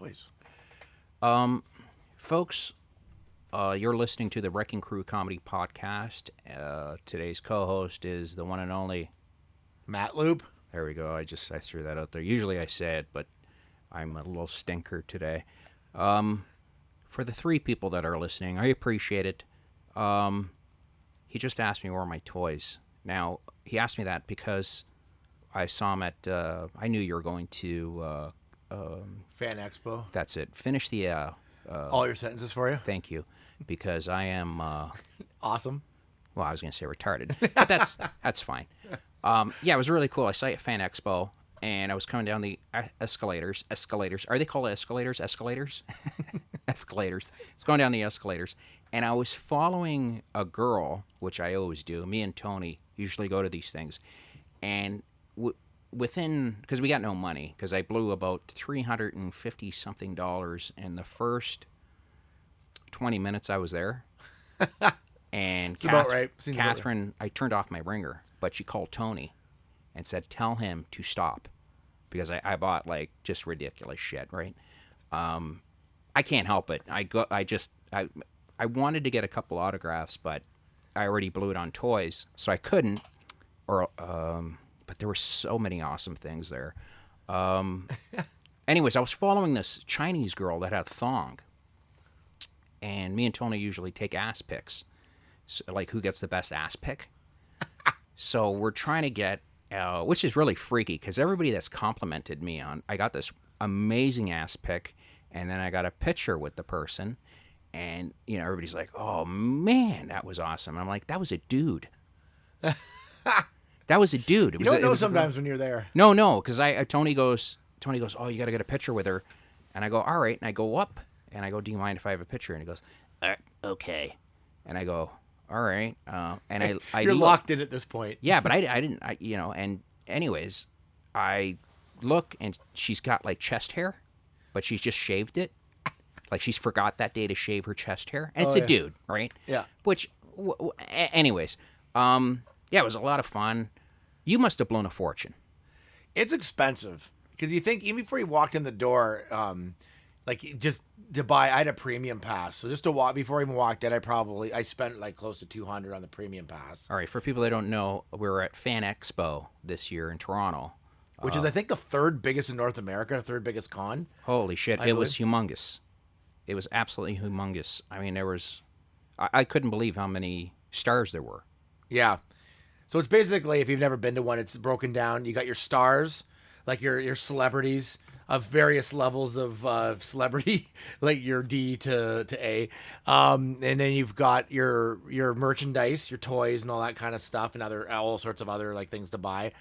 toys. Folks, you're listening to the Wrecking Crew Comedy Podcast. Today's co-host is the one and only Matt Loop. There we go. I threw that out there. Usually I say it, but I'm a little stinker today. For the 3 people that are listening, I appreciate it. He just asked me where are my toys. Now, he asked me that because I saw him at, I knew you were going to... Fan Expo. That's it. Finish the... all your sentences for you. Thank you. Because I am... Awesome. Well, I was going to say retarded, but that's fine. Yeah, it was really cool. I saw it at Fan Expo, and I was coming down the escalators. Are they called escalators? Escalators? Escalators. It's going down the escalators, and I was following a girl, which I always do. Me and Tony usually go to these things, and because we got no money, because I blew about $350-something in the first 20 minutes I was there. And about right. Catherine, I turned off my ringer, but she called Tony and said, tell him to stop, because I bought like just ridiculous shit, right? I can't help it. I wanted to get a couple autographs, but I already blew it on toys, so I couldn't. But there were so many awesome things there. Anyways, I was following this Chinese girl that had a thong, and me and Tony usually take ass pics. So, like, who gets the best ass pic? So we're trying to get, which is really freaky, because everybody that's complimented me on, I got this amazing ass pic, and then I got a picture with the person, and, everybody's like, oh, man, that was awesome. I'm like, that was a dude. That was a dude. You don't know sometimes when you're there. No, because Tony goes, oh, you got to get a picture with her. And I go, all right. And I go up, and I go, do you mind if I have a picture? And he goes, okay. And I go, all right. And I You're locked in at this point. Yeah, but I didn't, and anyways, I look, and she's got, like, chest hair, but she's just shaved it. Like, she's forgot that day to shave her chest hair. And it's a dude, right? Yeah. Which, anyways, yeah, it was a lot of fun. You must have blown a fortune. It's expensive, because you think, even before you walked in the door, like, just to buy, I had a premium pass. So just to walk, before I even walked in, I spent like close to $200 on the premium pass. All right, for people that don't know, we were at Fan Expo this year in Toronto. Which is, I think, the 3rd biggest in North America, 3rd biggest con. Holy shit, it was humongous. It was absolutely humongous. I mean, I couldn't believe how many stars there were. Yeah. So it's basically, if you've never been to one, it's broken down. You got your stars, like your celebrities of various levels of celebrity, like your D to A. And then you've got your merchandise, your toys and all that kind of stuff, and all sorts of other like things to buy.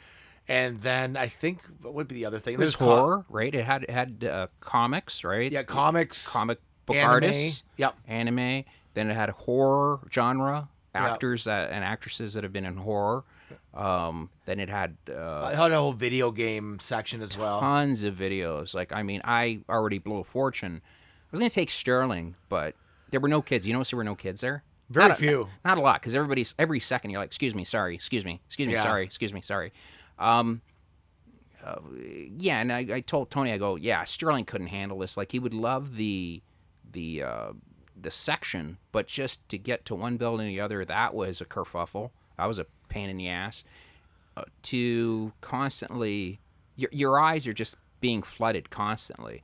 And then I think, what would be the other thing? It was horror, right? It had comics, right? Yeah, comics. Comic book anime, artists. Yep. Anime. Then it had horror genre. Actors and actresses that have been in horror. Then it had I had a whole video game section as well. Tons of videos. Like, I mean, I already blew a fortune. I was going to take Sterling, but there were no kids. You notice there were no kids there? Very few. Not a lot, because every second you're like, excuse me, sorry, excuse me, Yeah. sorry, excuse me, sorry. Yeah, and I told Tony, I go, yeah, Sterling couldn't handle this. Like, he would love the section, but just to get to one building to the other, that was a kerfuffle. That was a pain in the ass. To constantly, your eyes are just being flooded constantly.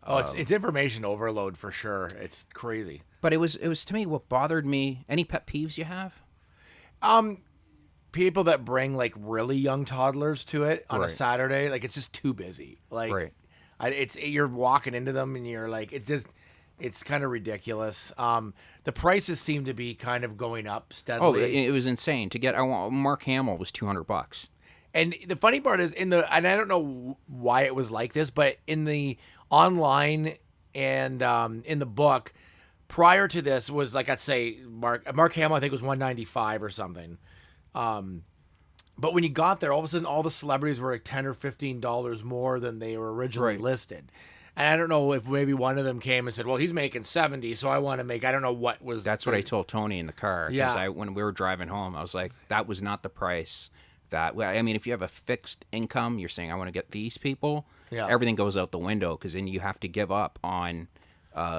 Oh, it's information overload for sure. It's crazy. But it was to me what bothered me. Any pet peeves you have? People that bring like really young toddlers to it on Right. a Saturday, like it's just too busy. Like, Right. You're walking into them and you're like, it's kind of ridiculous. The prices seem to be kind of going up steadily. Oh, it was insane to get. Mark Hamill was $200. And the funny part is and I don't know why it was like this, but in the online and in the book prior to this was like, I'd say Mark Hamill, I think was $195 or something. But when you got there, all of a sudden all the celebrities were like $10 or $15 more than they were originally listed. And I don't know if maybe one of them came and said, well, he's making 70, so I want to make, I don't know what was. That's what I told Tony in the car. Yeah. When we were driving home, I was like, that was not the price that. Well, I mean, if you have a fixed income, you're saying I want to get these people. Yeah. Everything goes out the window because then you have to give up on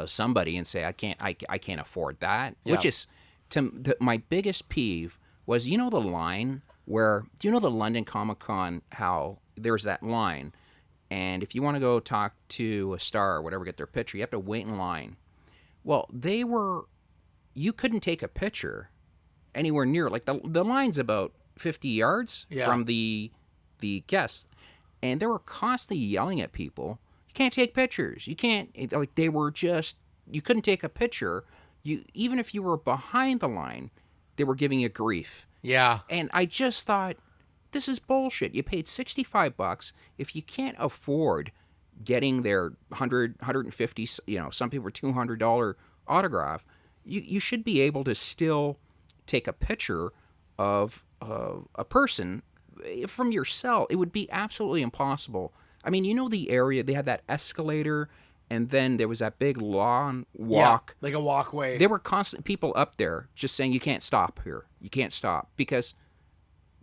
somebody and say I can't afford that. Yeah. Which is my biggest peeve was the line where do you know the London Comic Con how there's that line, and if you want to go talk to a star or whatever, get their picture, you have to wait in line. Well, you couldn't take a picture anywhere near, like the line's about 50 yards from the guests, and they were constantly yelling at people. You can't take pictures. You can't, like, they were just, you couldn't take a picture. Even if you were behind the line, they were giving you grief. Yeah. And I just thought, this is bullshit. You paid $65. If you can't afford getting their 150, some people were $200 autograph, you should be able to still take a picture of a person from your cell. It would be absolutely impossible. I mean, the area, they had that escalator, and then there was that big lawn walk. Yeah, like a walkway. There were constant people up there just saying, you can't stop here. You can't stop. Because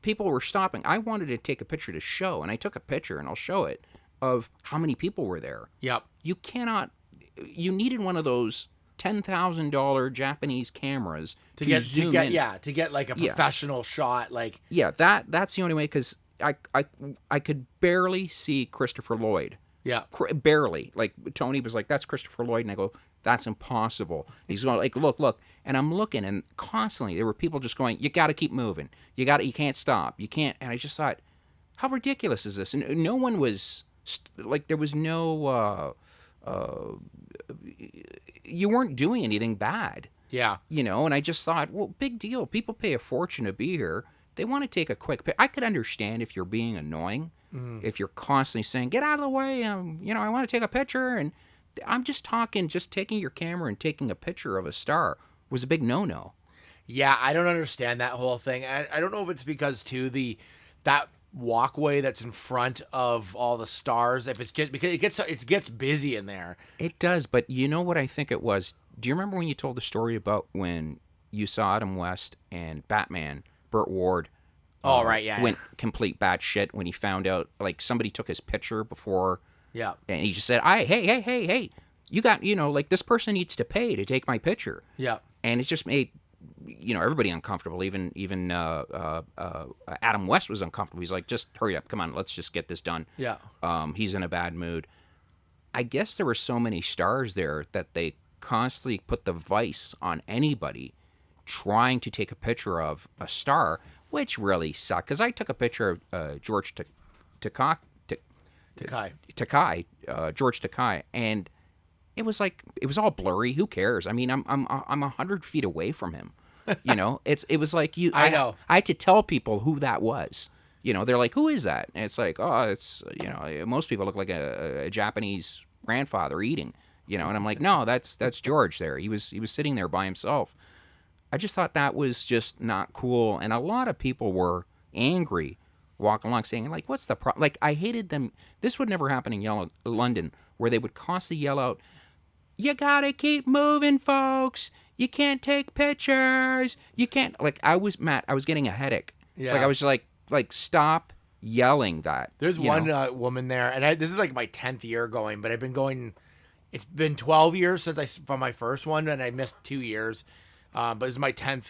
people were stopping. I wanted to take a picture to show, and I took a picture, and I'll show it, of how many people were there. Yep. You needed one of those $10,000 Japanese cameras to zoom in. Yeah, to get like a professional shot. Like, yeah, that's the only way, because I could barely see Christopher Lloyd. Yeah. Barely. Like, Tony was like, that's Christopher Lloyd. And I go, that's impossible. He's going like, look. And I'm looking, and constantly there were people just going, you got to keep moving. You can't stop. You can't. And I just thought, how ridiculous is this? And no one was, like, there was no, you weren't doing anything bad. Yeah. And I just thought, well, big deal. People pay a fortune to be here. They want to take a quick pic. I could understand if you're being annoying, if you're constantly saying, get out of the way, I want to take a picture. And I'm just talking, just taking your camera and taking a picture of a star was a big no-no. Yeah, I don't understand that whole thing. I don't know if it's because, too, that walkway that's in front of all the stars, if it's just because it gets busy in there. It does, but you know what I think it was? Do you remember when you told the story about when you saw Adam West and Batman, Burt Ward, right, yeah, went complete batshit when he found out, like, somebody took his picture before, yeah, and he just said, hey, you got, like, this person needs to pay to take my picture. Yeah. And it just made, everybody uncomfortable. Even Adam West was uncomfortable. He's like, just hurry up. Come on, let's just get this done. Yeah. He's in a bad mood. I guess there were so many stars there that they constantly put the vice on anybody trying to take a picture of a star, which really sucked. Because I took a picture of George Takei, George Takei, and it was like, it was all blurry. Who cares? I mean, I'm 100 feet away from him. It was like I know. I had to tell people who that was. They're like, who is that? And it's like, oh, it's, most people look like a Japanese grandfather eating, and I'm like, no, that's George there. He was sitting there by himself. I just thought that was just not cool. And a lot of people were angry walking along saying, like, what's the problem? Like, I hated them. This would never happen in London, where they would constantly yell out, you gotta keep moving, folks. You can't take pictures. You can't. Like, I was getting a headache. Yeah. Like, I was like, stop yelling that. There's one woman there, and this is like my 10th year going, but I've been going. It's been 12 years since from my first one, and I missed 2 years. But this is my 10th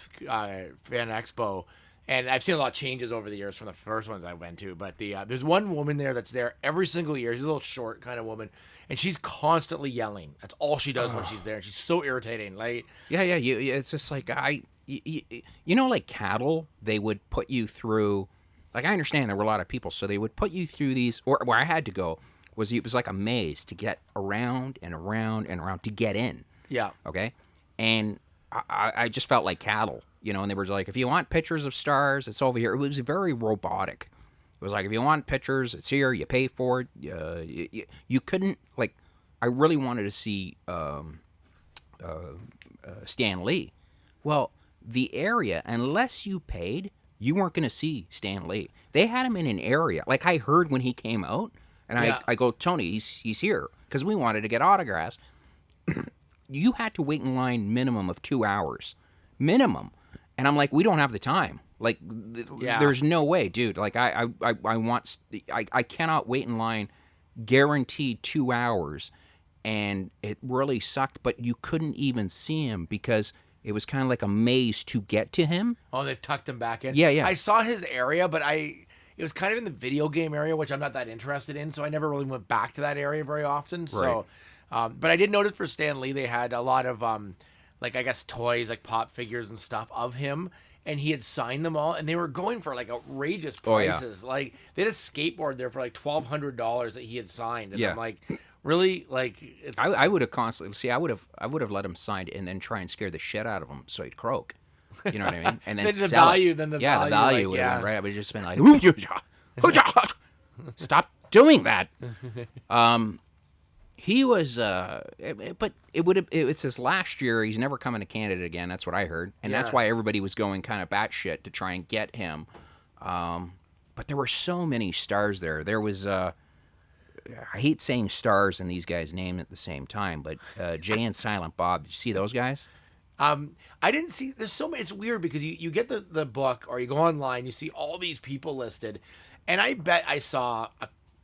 Fan Expo, and I've seen a lot of changes over the years from the first ones I went to. But there's one woman there that's there every single year. She's a little short kind of woman, and she's constantly yelling. That's all she does when she's there. And she's so irritating. Like, yeah. It's just like like cattle. They would put you through. Like, I understand there were a lot of people, so they would put you through these. Or where I had to go it was like a maze to get around and around and around to get in. Yeah. Okay, and I just felt like cattle, and they were like, if you want pictures of stars, it's over here. It was very robotic. It was like, if you want pictures, it's here. You pay for it. You couldn't, like, I really wanted to see Stan Lee. Well, the area, unless you paid, you weren't going to see Stan Lee. They had him in an area. Like, I heard when he came out, and I go, Tony, he's here, because we wanted to get autographs. You had to wait in line minimum of 2 hours. Minimum. And I'm like, we don't have the time. Like, there's no way, dude. Like, I cannot wait in line, guaranteed 2 hours, and it really sucked. But you couldn't even see him because it was kind of like a maze to get to him. Oh, they've tucked him back in. Yeah, yeah. I saw his area, but it was kind of in the video game area, which I'm not that interested in, so I never really went back to that area very often. So, but I did notice for Stan Lee, they had a lot of like, I guess, toys, like pop figures and stuff of him, and he had signed them all, and they were going for like outrageous prices. Like, they had a skateboard there for like $1,200 that he had signed, and I'm like, really? Like, it's... I would have constantly I would have let him sign it and then try and scare the shit out of him so he'd croak. You know what I mean? And then the value, the value like, would have been right. I would have just been like, stop doing that. He was, but it's his last year. He's never coming to Canada again. That's what I heard, and that's why everybody was going kind of batshit to try and get him. But there were so many stars there. There was, I hate saying stars and these guys' name at the same time, but Jay and Silent Bob. Did you see those guys? I didn't see. There's so many. It's weird because you get the book, or you go online, you see all these people listed, and I bet I saw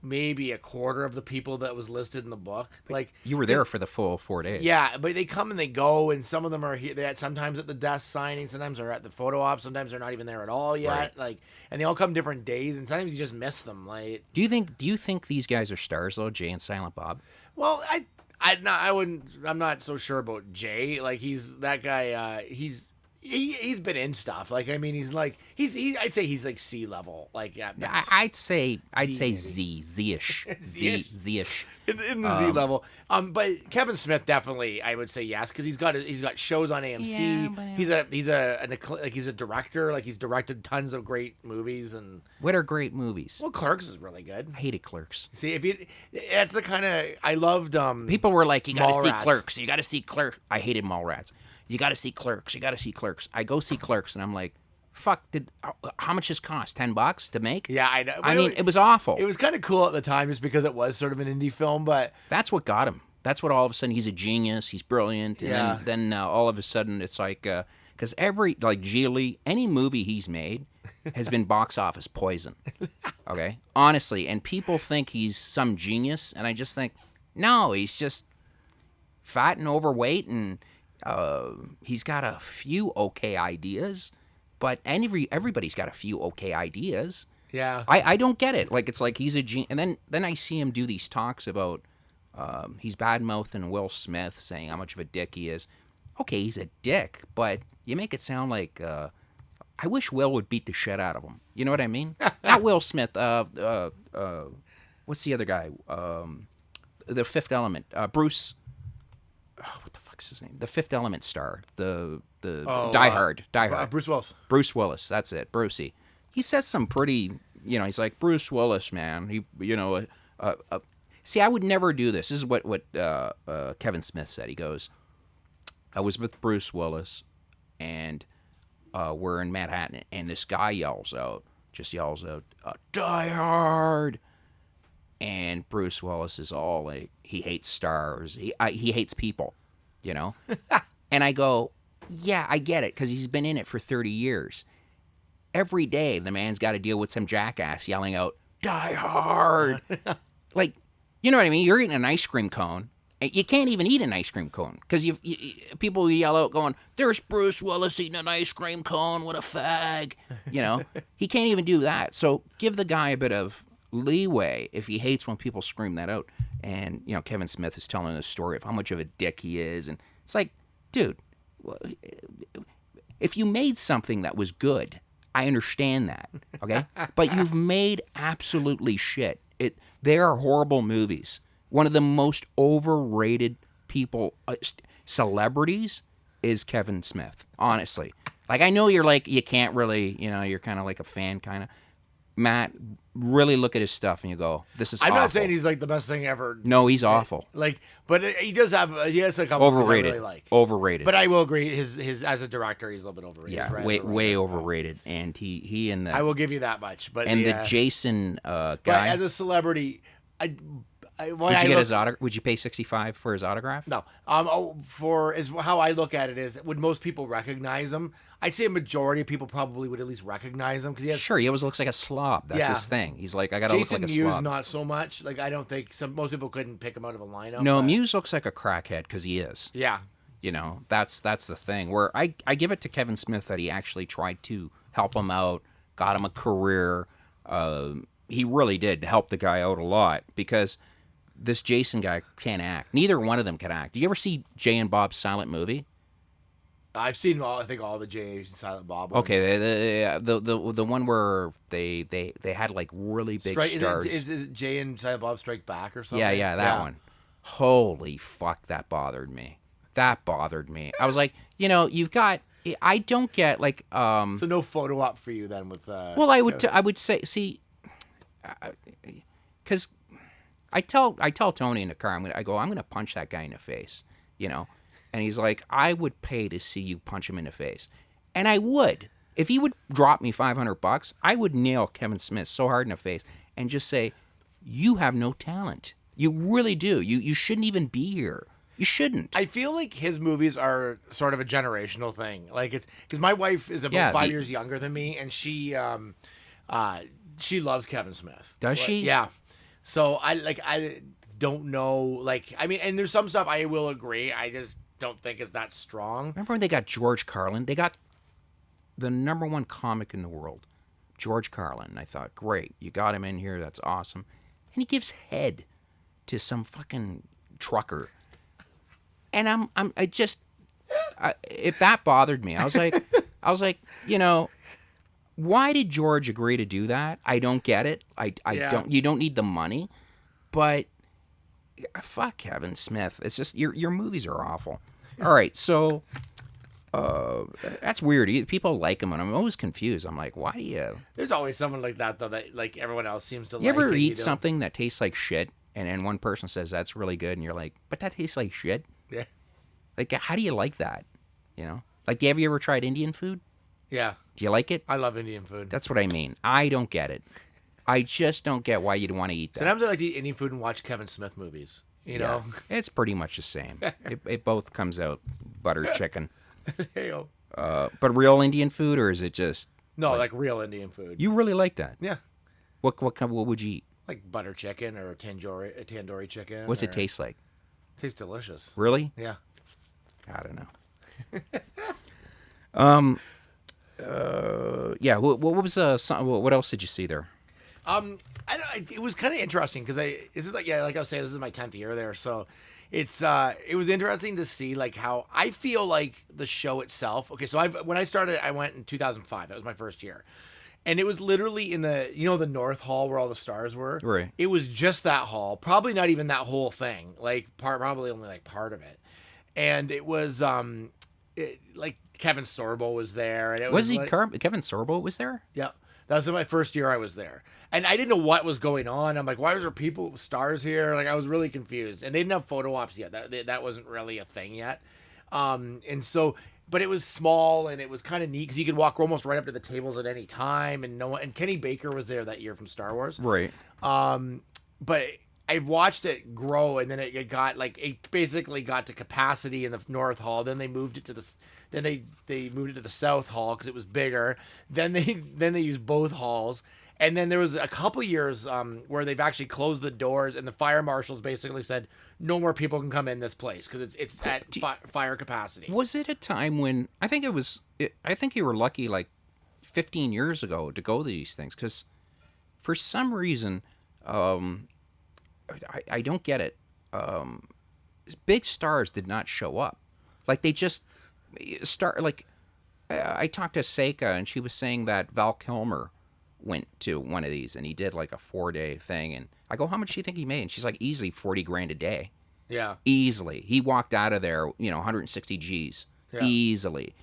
maybe a quarter of the people that was listed in the book. Like, you were there for the full 4 days. Yeah, but they come and they go, and some of them are here. They're sometimes at the desk signing, sometimes they're at the photo op, sometimes they're not even there at all yet. Right. Like, and they all come different days, and sometimes you just miss them. Like, do you think these guys are stars though, Jay and Silent Bob? Well, I wouldn't. I'm not so sure about Jay. Like, he's that guy. He's been in stuff. Like, I mean, I'd say he's like C level. Like, at best. I'd say Z-ish. Z-ish. In the Z level. But Kevin Smith definitely, I would say yes, because he's got shows on AMC. Yeah, he's a director. Like, he's directed tons of great movies. And what are great movies? Well, Clerks is really good. I hated Clerks. See, that's the kind of, I loved. People were like, you got to see Clerks. You got to see Clerks. I hated Mallrats. You got to see Clerks. You got to see Clerks. I go see Clerks, and I'm like, fuck, how much does it cost? $10 to make? Yeah, I know. I mean, it was awful. It was kind of cool at the time just because it was sort of an indie film, but... That's what got him. That's what all of a sudden, he's a genius, he's brilliant, and then all of a sudden, it's like... Because Geely, any movie he's made has been box office poison. Okay? Honestly, and people think he's some genius, and I just think, no, he's just fat and overweight, and... he's got a few okay ideas, but everybody's got a few okay ideas. Yeah, I don't get it. Like, it's like he's a genius, and then I see him do these talks about he's bad-mouthing Will Smith, saying how much of a dick he is. Okay, he's a dick, but you make it sound like I wish Will would beat the shit out of him. You know what I mean? Not Will Smith. What's the other guy? The Fifth Element. Bruce. Oh, what the fuck's his name? The Fifth Element star. The Die Hard. Bruce Willis. Bruce Willis. That's it. Brucey. He says some pretty. He's like, Bruce Willis, man. He, see, I would never do this. This is what Kevin Smith said. He goes, I was with Bruce Willis, and we're in Manhattan, and this guy yells out, Die Hard. And Bruce Willis is all like, he hates stars. He hates people, And I go, yeah, I get it, because he's been in it for 30 years. Every day, the man's got to deal with some jackass yelling out, Die Hard. Like, you know what I mean? You're eating an ice cream cone. You can't even eat an ice cream cone, because people yell out going, there's Bruce Willis eating an ice cream cone, what a fag. He can't even do that. So give the guy a bit of leeway if he hates when people scream that out. And Kevin Smith is telling a story of how much of a dick he is, and it's like, dude, if you made something that was good, I understand that, okay? But you've made absolutely shit. They are horrible movies. One of the most overrated people, celebrities, is Kevin Smith, honestly. Like, I know you're like, you can't really, you're kind of like a fan, kind of. Matt, really look at his stuff and you go, this is awful. I'm not saying he's like the best thing ever. No, he's awful. But he has a couple overrated. I really like. Overrated. But I will agree, his as a director, he's a little bit overrated. Yeah, way overrated. And he and the... I will give you that much. But the Jason guy. But as a celebrity, Would you get his autograph? Would you pay $65 for his autograph? No. For is how I look at it is, would most people recognize him? I'd say a majority of people probably would at least recognize him because he has. Sure, he always looks like a slob. That's his thing. He's like, I gotta look like a Jason Mewes, slob. not so much. Like I don't think most people couldn't pick him out of a lineup. No, Mewes looks like a crackhead because he is. Yeah. You know, that's the thing. Where I give it to Kevin Smith that he actually tried to help him out, got him a career. He really did help the guy out a lot because this Jason guy can't act. Neither one of them can act. Did you ever see Jay and Bob's silent movie? I've seen all the Jay and Silent Bob ones. Okay, the one where they had like really big stars. Is it Jay and Silent Bob Strike Back or something? Yeah, that one. Holy fuck, that bothered me. That bothered me. I was like, you've got. I don't get like. So no photo op for you then with. Well, I would say, see, because I tell Tony in the car, I'm gonna punch that guy in the face, and he's like, I would pay to see you punch him in the face, and I would. If he would drop me $500, I would nail Kevin Smith so hard in the face and just say, you have no talent. You really do. You shouldn't even be here. You shouldn't. I feel like his movies are sort of a generational thing. Like it's because my wife is about 5 years younger than me, and she loves Kevin Smith. Does she? Yeah. So I don't know. Like I mean, and there's some stuff I will agree. I just don't think it's that strong. Remember when they got George Carlin? They got the #1 comic in the world, George Carlin. I thought, great, you got him in here. That's awesome. And he gives head to some fucking trucker. And if that bothered me, I was like, why did George agree to do that? I don't get it. You don't need the money, but fuck Kevin Smith. It's just your movies are awful. All right, so that's weird. People like him, and I'm always confused. I'm like, why do you? There's always someone like that though that like everyone else seems to like. You ever eat something that tastes like shit, and then one person says that's really good, and you're like, but that tastes like shit. Yeah. Like, how do you like that? Like, have you ever tried Indian food? Yeah. Do you like it? I love Indian food. That's what I mean. I don't get it. I just don't get why you'd want to eat that. Sometimes I like to eat Indian food and watch Kevin Smith movies. You know? It's pretty much the same. It both comes out butter chicken. Hey-o. But real Indian food, or is it just... No, like real Indian food. You really like that? Yeah. What would you eat? Like butter chicken or tandoori chicken. What's it taste like? Tastes delicious. Really? Yeah. I don't know. Yeah. What was what else did you see there? It was kind of interesting because like I was saying, this is my 10th year there, so it was interesting to see like how I feel like the show itself. Okay, so when I started, I went in 2005. That was my first year. And it was literally in the North Hall where all the stars were. Right. It was just that hall, probably not even that whole thing, probably only like part of it. And it was like Kevin Sorbo was there, and Kevin Sorbo was there? Yeah, that was my first year I was there, and I didn't know what was going on. I'm like, why was there stars here? Like I was really confused, and they didn't have photo ops yet. That wasn't really a thing yet, and so. But it was small and it was kind of neat because you could walk almost right up to the tables at any time, and Kenny Baker was there that year from Star Wars. Right. But I watched it grow, and then it basically got to capacity in the North Hall. Then they moved it to they moved it to the South Hall because it was bigger. Then they used both halls. And then there was a couple years where they've actually closed the doors, and the fire marshals basically said no more people can come in this place because it's at fire capacity. Was it a time when I think you were lucky like 15 years ago to go to these things because for some reason I don't get it. Big stars did not show up. Like they just start like I talked to Seika and she was saying that Val Kilmer went to one of these and he did like a 4-day thing, and I go, how much do you think he made? And she's like, easily $40,000 a day. Yeah, easily. He walked out of there 160 G's. Yeah. Easily.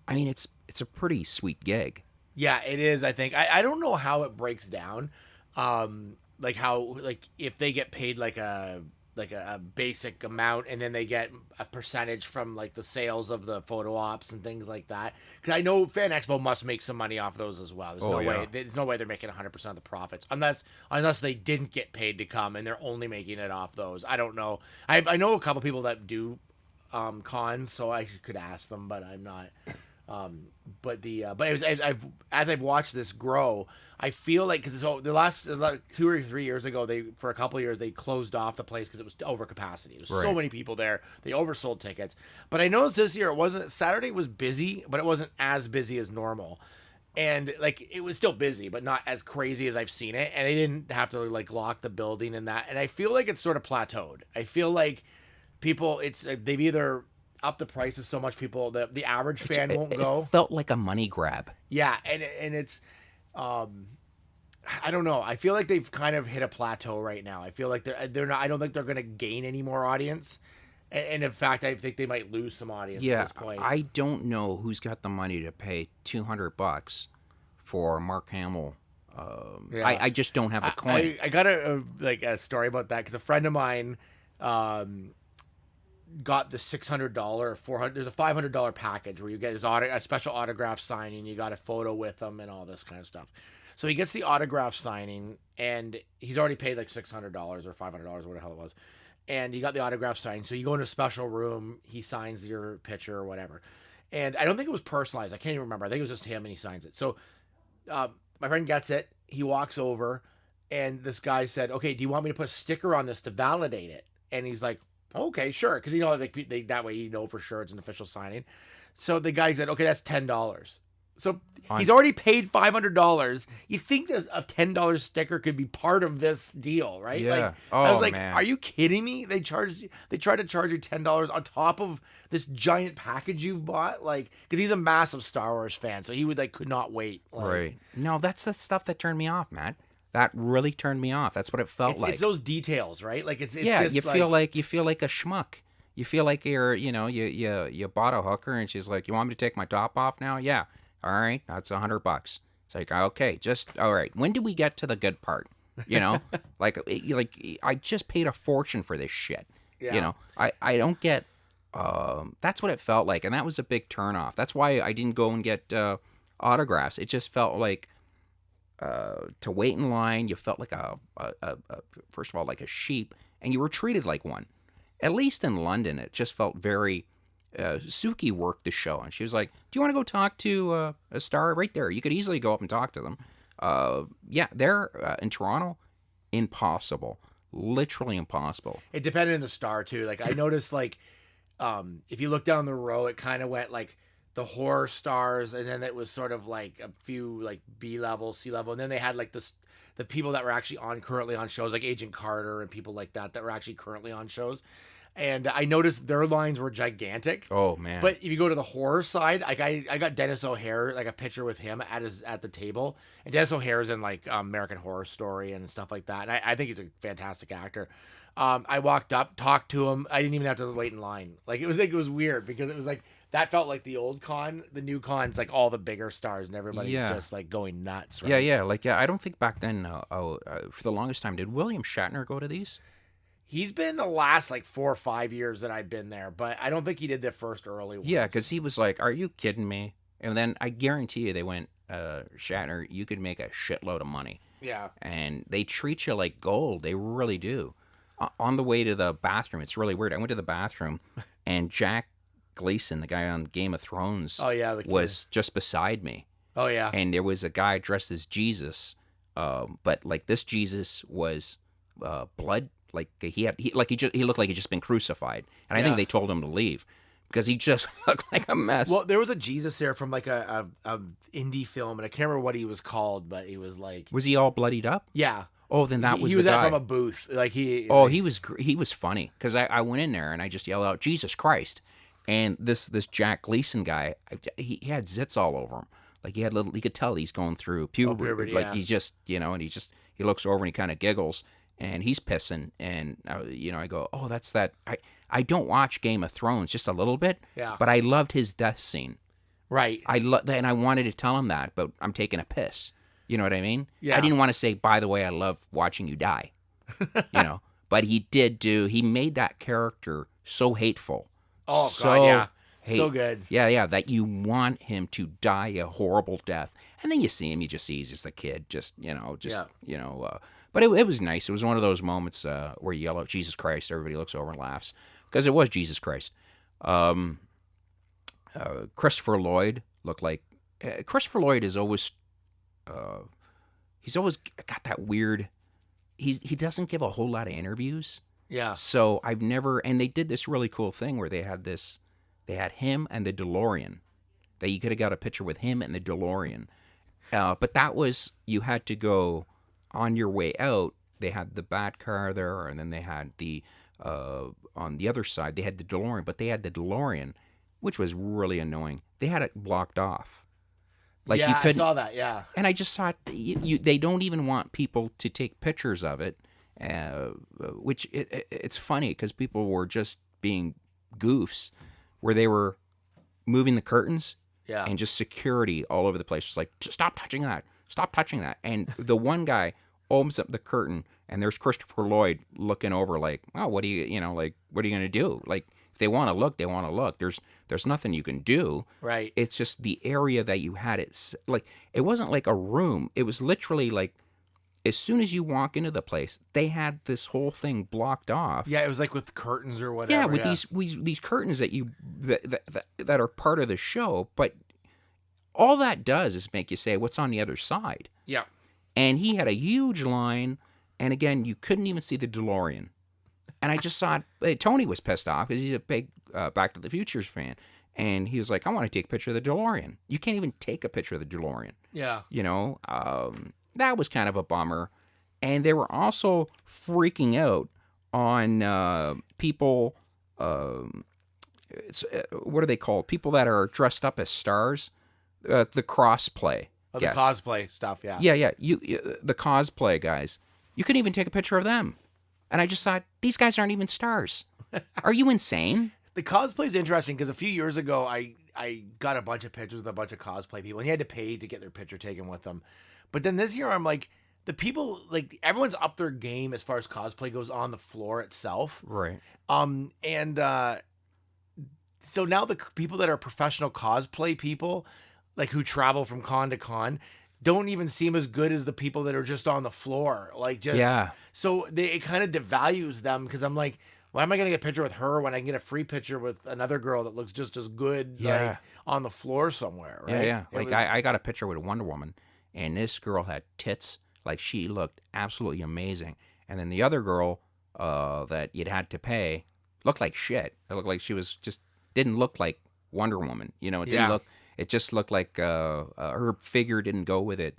I mean, it's a pretty sweet gig. Yeah, it is. I think I don't know how it breaks down, like how if they get paid like like a basic amount, and then they get a percentage from like the sales of the photo ops and things like that. Because I know Fan Expo must make some money off those as well. There's no way they're making 100% of the profits unless they didn't get paid to come and they're only making it off those. I don't know. I know a couple people that do cons, so I could ask them, but I'm not. But as I've watched this grow, I feel like because the last 2 or 3 years ago, for a couple of years they closed off the place because it was over capacity. There was so many people there, they oversold tickets. But I noticed this year Saturday was busy, but it wasn't as busy as normal. And like it was still busy, but not as crazy as I've seen it. And they didn't have to like lock the building and that. And I feel like it's sort of plateaued. I feel like people, they've either up the prices so much people the average fan won't go. It felt like a money grab. Yeah, and it's I don't know. I feel like they've kind of hit a plateau right now. I feel like they're not. I don't think they're going to gain any more audience, and in fact, I think they might lose some audience at this point. I don't know who's got the money to pay $200 for Mark Hamill. I just don't have the coin. I got a story about that because a friend of mine got the $600 or $400. There's a $500 package where you get a special autograph signing. You got a photo with them and all this kind of stuff. So he gets the autograph signing, and he's already paid like $600 or $500, whatever the hell it was. And you got the autograph signing. So you go in a special room. He signs your picture or whatever. And I don't think it was personalized. I can't even remember. I think it was just him and he signs it. So my friend gets it. He walks over, and this guy said, "Okay, do you want me to put a sticker on this to validate it?" And he's like, "Okay, sure," because that way you know for sure it's an official signing. So the guy said, "Okay, that's $10." So he's already paid $500. You think that a $10 sticker could be part of this deal, right? Yeah. Like, I was like, man, are you kidding me? They tried to charge you $10 on top of this giant package you've bought, like, because he's a massive Star Wars fan, so he could not wait. Like, right. No, that's the stuff that turned me off, Matt. That really turned me off. That's what it felt like. It's those details, right? Like it's yeah. Just you feel like a schmuck. You feel like you bought a hooker and she's like, "You want me to take my top off now?" Yeah. All right, that's $100. It's like, okay, just all right. When do we get to the good part? You know, like I just paid a fortune for this shit. Yeah. You know, I don't get. That's what it felt like, and that was a big turnoff. That's why I didn't go and get autographs. It just felt like to wait in line. You felt like a first of all like a sheep, and you were treated like one. At least in London, it just felt very. Suki worked the show, and she was like, "Do you want to go talk to a star right there? You could easily go up and talk to them." They're in Toronto, impossible, literally impossible. It depended on the star too. Like I noticed, like if you look down the row, it kind of went like the horror stars, and then it was sort of like a few like B level, C level, and then they had like the people that were actually currently on shows, like Agent Carter and people like that were actually currently on shows. And I noticed their lines were gigantic. Oh man! But if you go to the horror side, like I got Dennis O'Hare, like a picture with him at the table, and Dennis O'Hare's in like American Horror Story and stuff like that. And I think he's a fantastic actor. I walked up, talked to him. I didn't even have to wait in line. Like it was weird because it was like that felt like the old con. The new con's like all the bigger stars and everybody's just like going nuts. Right? Yeah. I don't think back then. For the longest time, did William Shatner go to these? He's been the last like 4 or 5 years that I've been there, but I don't think he did the first early ones. Yeah, because he was like, "Are you kidding me?" And then I guarantee you, they went, "Shatner, you could make a shitload of money." Yeah. And they treat you like gold. They really do. On the way to the bathroom, it's really weird. I went to the bathroom, and Jack Gleason, the guy on Game of Thrones, was just beside me. Oh yeah. And there was a guy dressed as Jesus, but like this Jesus was blood. Like he looked like he'd just been crucified, and I think they told him to leave because he just looked like a mess. Well, there was a Jesus there from like a indie film, and I can't remember what he was called, but he was like, was he all bloodied up? Yeah. Oh, then that was he was the guy. from a booth, like he. Oh, he was funny because I went in there and I just yelled out Jesus Christ, and this Jack Gleason guy, he had zits all over him. Like he could tell he's going through puberty. Like he just and he looks over and he kind of giggles. And he's pissing, and I go, "Oh, that's that." I don't watch Game of Thrones, just a little bit, but I loved his death scene. Right. And I wanted to tell him that, but I'm taking a piss. You know what I mean? Yeah. I didn't want to say, "By the way, I love watching you die." But he made that character so hateful. Oh so God, yeah, so good. Yeah, that you want him to die a horrible death. And then you see him, you just see he's just a kid, but it was nice. It was one of those moments where you yell out, Jesus Christ, everybody looks over and laughs. Because it was Jesus Christ. Christopher Lloyd looked like... Christopher Lloyd is always... he's always got that weird... He doesn't give a whole lot of interviews. Yeah. So I've never... And they did this really cool thing where they had him and the DeLorean. That you could have got a picture with him and the DeLorean. But that was... You had to go on your way out. They had the Bat car there, and then they had the... on the other side, they had the DeLorean. But they had the DeLorean, which was really annoying. They had it blocked off. Like yeah, you couldn't, I saw that, yeah. And I just thought, they don't even want people to take pictures of it, which it's funny because people were just being goofs, where they were moving the curtains and just security all over the place. It's like, stop touching that. Stop touching that. And the one guy opens up the curtain, and there's Christopher Lloyd looking over like, oh, what are you going to do? Like, if they want to look, they want to look. There's nothing you can do. Right. It's just the area that you had it. Like, it wasn't like a room. It was literally like, as soon as you walk into the place, they had this whole thing blocked off. Yeah, it was like with curtains or whatever. Yeah, with these curtains that are part of the show. But all that does is make you say, what's on the other side? Yeah. And he had a huge line, and again, you couldn't even see the DeLorean. And I just thought, Tony was pissed off because he's a big Back to the Futures fan. And he was like, I want to take a picture of the DeLorean. You can't even take a picture of the DeLorean. Yeah. That was kind of a bummer. And they were also freaking out on people, what are they called? People that are dressed up as stars. The cosplay. Oh, the cosplay stuff, yeah. Yeah. The cosplay guys. You couldn't even take a picture of them. And I just thought, these guys aren't even stars. Are you insane? The cosplay is interesting because a few years ago, I got a bunch of pictures with a bunch of cosplay people, and you had to pay to get their picture taken with them. But then this year, I'm like, the people, like, everyone's up their game as far as cosplay goes on the floor itself. Right. So now the people that are professional cosplay people, like who travel from con to con, don't even seem as good as the people that are just on the floor. Like, just, yeah. So it kind of devalues them because I'm like, why am I going to get a picture with her when I can get a free picture with another girl that looks just as good like, on the floor somewhere, right? Yeah. I got a picture with a Wonder Woman, and this girl had tits. Like, she looked absolutely amazing. And then the other girl that you'd had to pay looked like shit. It looked like she was just, didn't look like Wonder Woman. It didn't look, it just looked like her figure didn't go with it.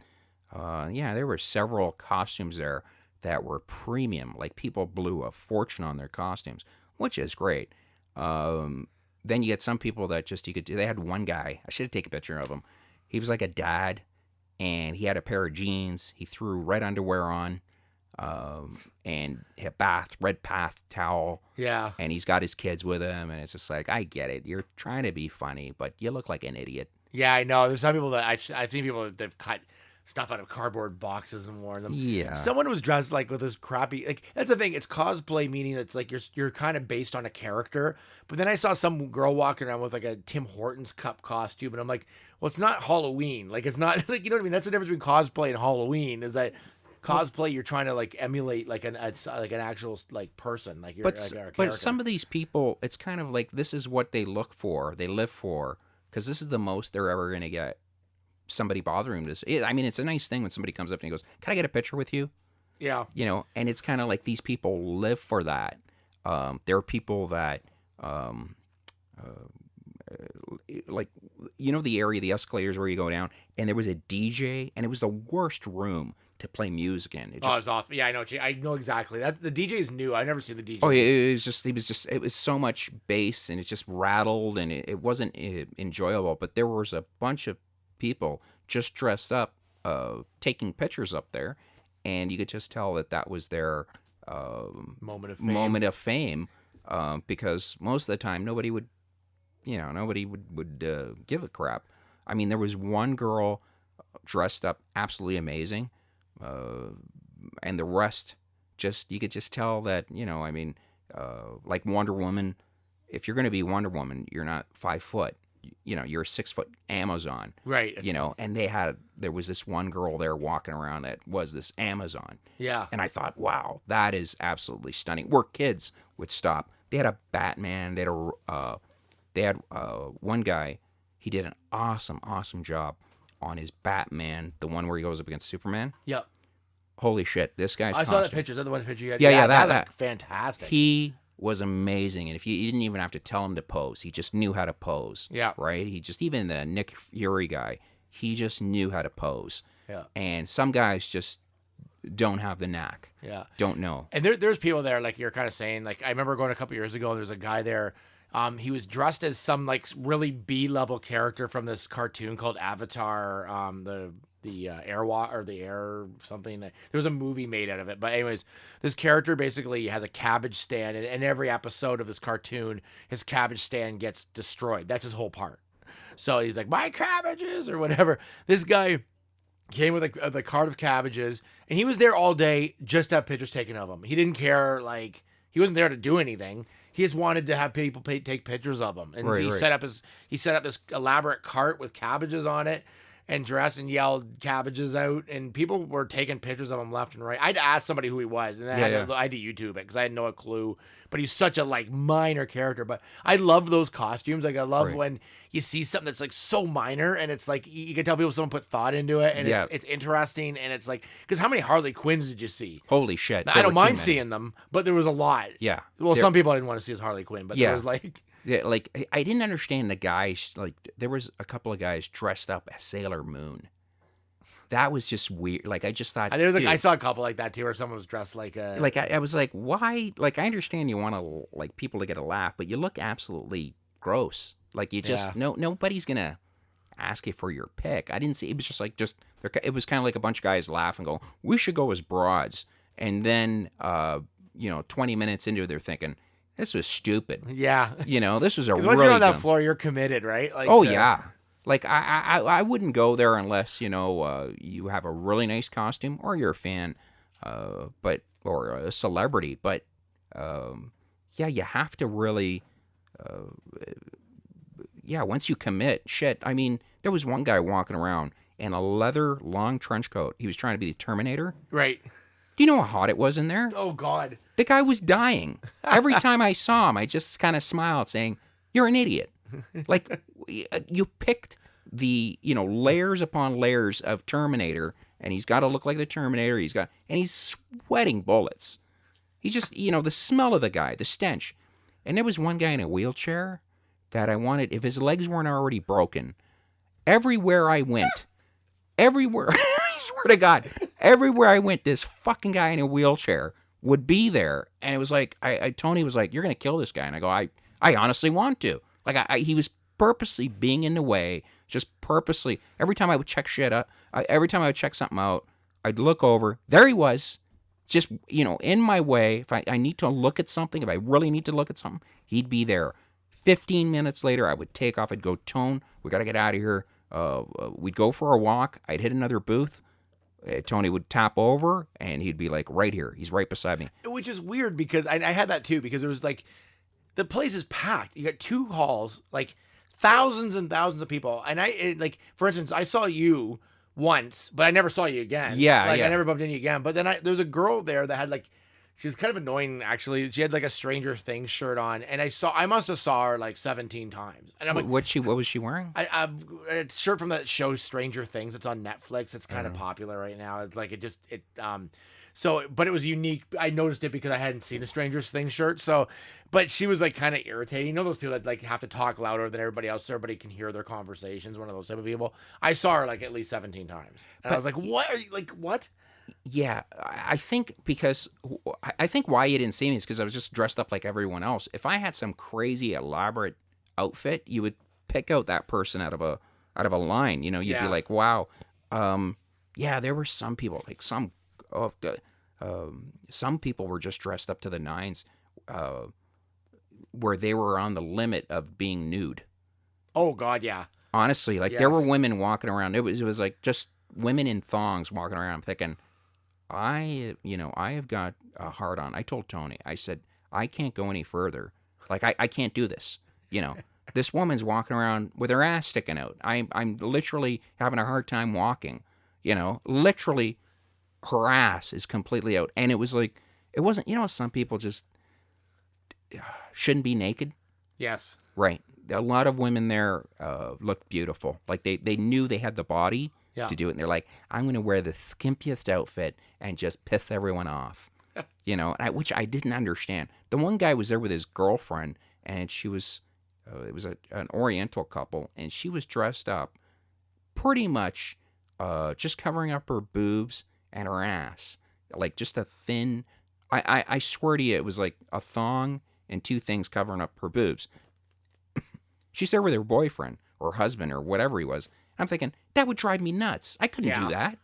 There were several costumes there that were premium. Like, people blew a fortune on their costumes, which is great. Then you get some people that just, they had one guy, I should have taken a picture of him. He was like a dad, and he had a pair of jeans. He threw red underwear on, and a red bath towel. Yeah. And he's got his kids with him, and it's just like, I get it. You're trying to be funny, but you look like an idiot. Yeah, I know. There's some people that I've seen people that they've cut stuff out of cardboard boxes and worn them. Yeah. Someone was dressed like with this crappy, like, that's the thing. It's cosplay, meaning it's like you're kind of based on a character. But then I saw some girl walking around with like a Tim Hortons cup costume, and I'm like, well, it's not Halloween. Like, it's not like, you know what I mean? That's the difference between cosplay and Halloween. Is that cosplay, you're trying to like emulate like an actual like person, like you're like a character. But some of these people, it's kind of like, this is what they look for, they live for, because this is the most they're ever going to get somebody bothering this. I mean, it's a nice thing when somebody comes up and he goes, can I get a picture with you? Yeah. And it's kind of like these people live for that. There are people that, like, the area, the escalators where you go down, and there was a DJ, and it was the worst room to play music in. It was awful. Yeah, I know exactly. That the DJ's new. I've never seen the DJ. Oh, it was so much bass, and it just rattled, and it wasn't enjoyable. But there was a bunch of people just dressed up, taking pictures up there, and you could just tell that was their moment of fame, because most of the time nobody would give a crap. I mean, there was one girl dressed up absolutely amazing, and the rest you could just tell that, I mean, like Wonder Woman, if you're going to be Wonder Woman, you're not 5 foot. You're a 6 foot Amazon. Right. And there was this one girl there walking around that was this Amazon. Yeah. And I thought, wow, that is absolutely stunning. Where kids would stop. They had a Batman. They had one guy. He did an awesome job on his Batman, the one where he goes up against Superman. Yep. Holy shit, this guy's I costume. saw that picture. Is that the one picture you had? Yeah, that that. looked fantastic. He was amazing, and if you didn't even have to tell him to pose, he just knew how to pose. Yeah. Right. He just, even the Nick Fury guy, he just knew how to pose. Yeah. And some guys just don't have the knack. Yeah. Don't know. And there's people there, like you're kind of saying. Like I remember going a couple years ago, and there's a guy there. He was dressed as some like really B-level character from this cartoon called Avatar. The Airwalk or the Air something. There was a movie made out of it. But anyways, this character basically has a cabbage stand, and in every episode of this cartoon, his cabbage stand gets destroyed. That's his whole part. So he's like, my cabbages or whatever. This guy came with a cart of cabbages, and he was there all day just to have pictures taken of him. He didn't care, like, he wasn't there to do anything. He just wanted to have people take pictures of him. And he set up this elaborate cart with cabbages on it, and dressed and yelled cabbages out, and people were taking pictures of him left and right. I'd asked somebody who he was, and I had to YouTube it because I had no clue. But he's such a like minor character. But I love those costumes. Like I love when you see something that's like so minor, and it's like you can tell people someone put thought into it, and it's interesting, and it's like because how many Harley Quinns did you see? Holy shit! Now, I don't mind seeing them, but there was a lot. Yeah. Well, some people I didn't want to see as Harley Quinn, but there was like. Yeah, like I didn't understand the guys. Like there was a couple of guys dressed up as Sailor Moon. That was just weird. Like I just thought. I saw a couple like that too, where someone was dressed like a. Like I was like, why? Like I understand you want to like people to get a laugh, but you look absolutely gross. Like you just nobody's gonna ask you for your pick. I didn't see. It was just like it was kind of like a bunch of guys laugh and go, we should go as broads, and then 20 minutes into it, they're thinking. This was stupid. Yeah. This was a really once you're on that floor, you're committed, right? Like, yeah. Like I wouldn't go there unless you have a really nice costume or you're a fan, or a celebrity. But you have to really, once you commit, shit. I mean, there was one guy walking around in a leather long trench coat. He was trying to be the Terminator. Right. Do you know how hot it was in there? Oh God. The guy was dying. Every time I saw him, I just kind of smiled, saying, "You're an idiot." Like you picked the layers upon layers of Terminator, and he's got to look like the Terminator. And he's sweating bullets. He just the smell of the guy, the stench. And there was one guy in a wheelchair that I wanted, if his legs weren't already broken. Everywhere I went, I swear to God, everywhere I went, this fucking guy in a wheelchair would be there. And it was like, Tony was like, "You're going to kill this guy." And I go, I honestly want to. Like, he was purposely being in the way, just purposely. Every time I would check shit up, every time I would check something out, I'd look over. There he was, just, in my way. If I need to look at something, if I really need to look at something, he'd be there. 15 minutes later, I would take off. I'd go, "Tone, we got to get out of here." We'd go for a walk. I'd hit another booth. Tony would tap over, and he'd be like, "Right here." He's right beside me. Which is weird because I had that too, because it was like, the place is packed. You got two halls, like thousands and thousands of people. And for instance, I saw you once, but I never saw you again. Yeah, I never bumped into you again. But then there's a girl there that had like, she was kind of annoying actually. She had like a Stranger Things shirt on, and I must have saw her like 17 times. And I'm like, what was she wearing? A shirt from that show Stranger Things. It's on Netflix. It's kind of popular right now. It's like but it was unique. I noticed it because I hadn't seen a Stranger Things shirt. So, but she was like kind of irritating. You know those people that like have to talk louder than everybody else so everybody can hear their conversations. One of those type of people. I saw her like at least 17 times, and I was like, "What are you like? What?" Yeah, I think why you didn't see me is because I was just dressed up like everyone else. If I had some crazy elaborate outfit, you would pick out that person out of a line. You'd be like, "Wow." There were some people like some people were just dressed up to the nines, where they were on the limit of being nude. Oh God, yeah. Honestly, like there were women walking around. It was like just women in thongs walking around. I'm thinking, I have got a hard on. I told Tony, I said, I can't go any further. Like, I can't do this. This woman's walking around with her ass sticking out. I'm literally having a hard time walking. Literally, her ass is completely out. And it was like, it wasn't, some people just shouldn't be naked. Yes. Right. A lot of women there looked beautiful. Like they knew they had the body to do it. And they're like, I'm going to wear the skimpiest outfit and just piss everyone off. Which I didn't understand. The one guy was there with his girlfriend, and she was, it was an Oriental couple, and she was dressed up pretty much just covering up her boobs and her ass. Like just a thin, I swear to you, it was like a thong and two things covering up her boobs. She's there with her boyfriend or husband or whatever he was. I'm thinking, that would drive me nuts. I couldn't do that.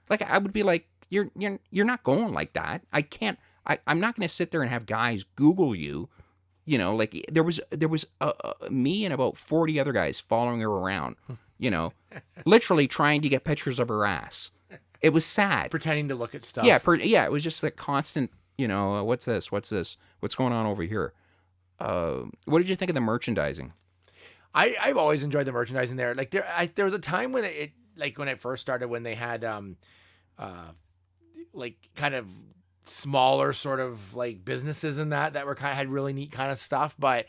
Like, I would be like, you're not going like that. I can't. I'm not going to sit there and have guys Google you. Like there was me and about 40 other guys following her around. Literally trying to get pictures of her ass. It was sad. Pretending to look at stuff. Yeah, it was just like constant. What's this? What's this? What's going on over here? What did you think of the merchandising? I've always enjoyed the merchandising there. Like there was a time when when it first started, when they had like kind of smaller sort of like businesses and that were had really neat kind of stuff, but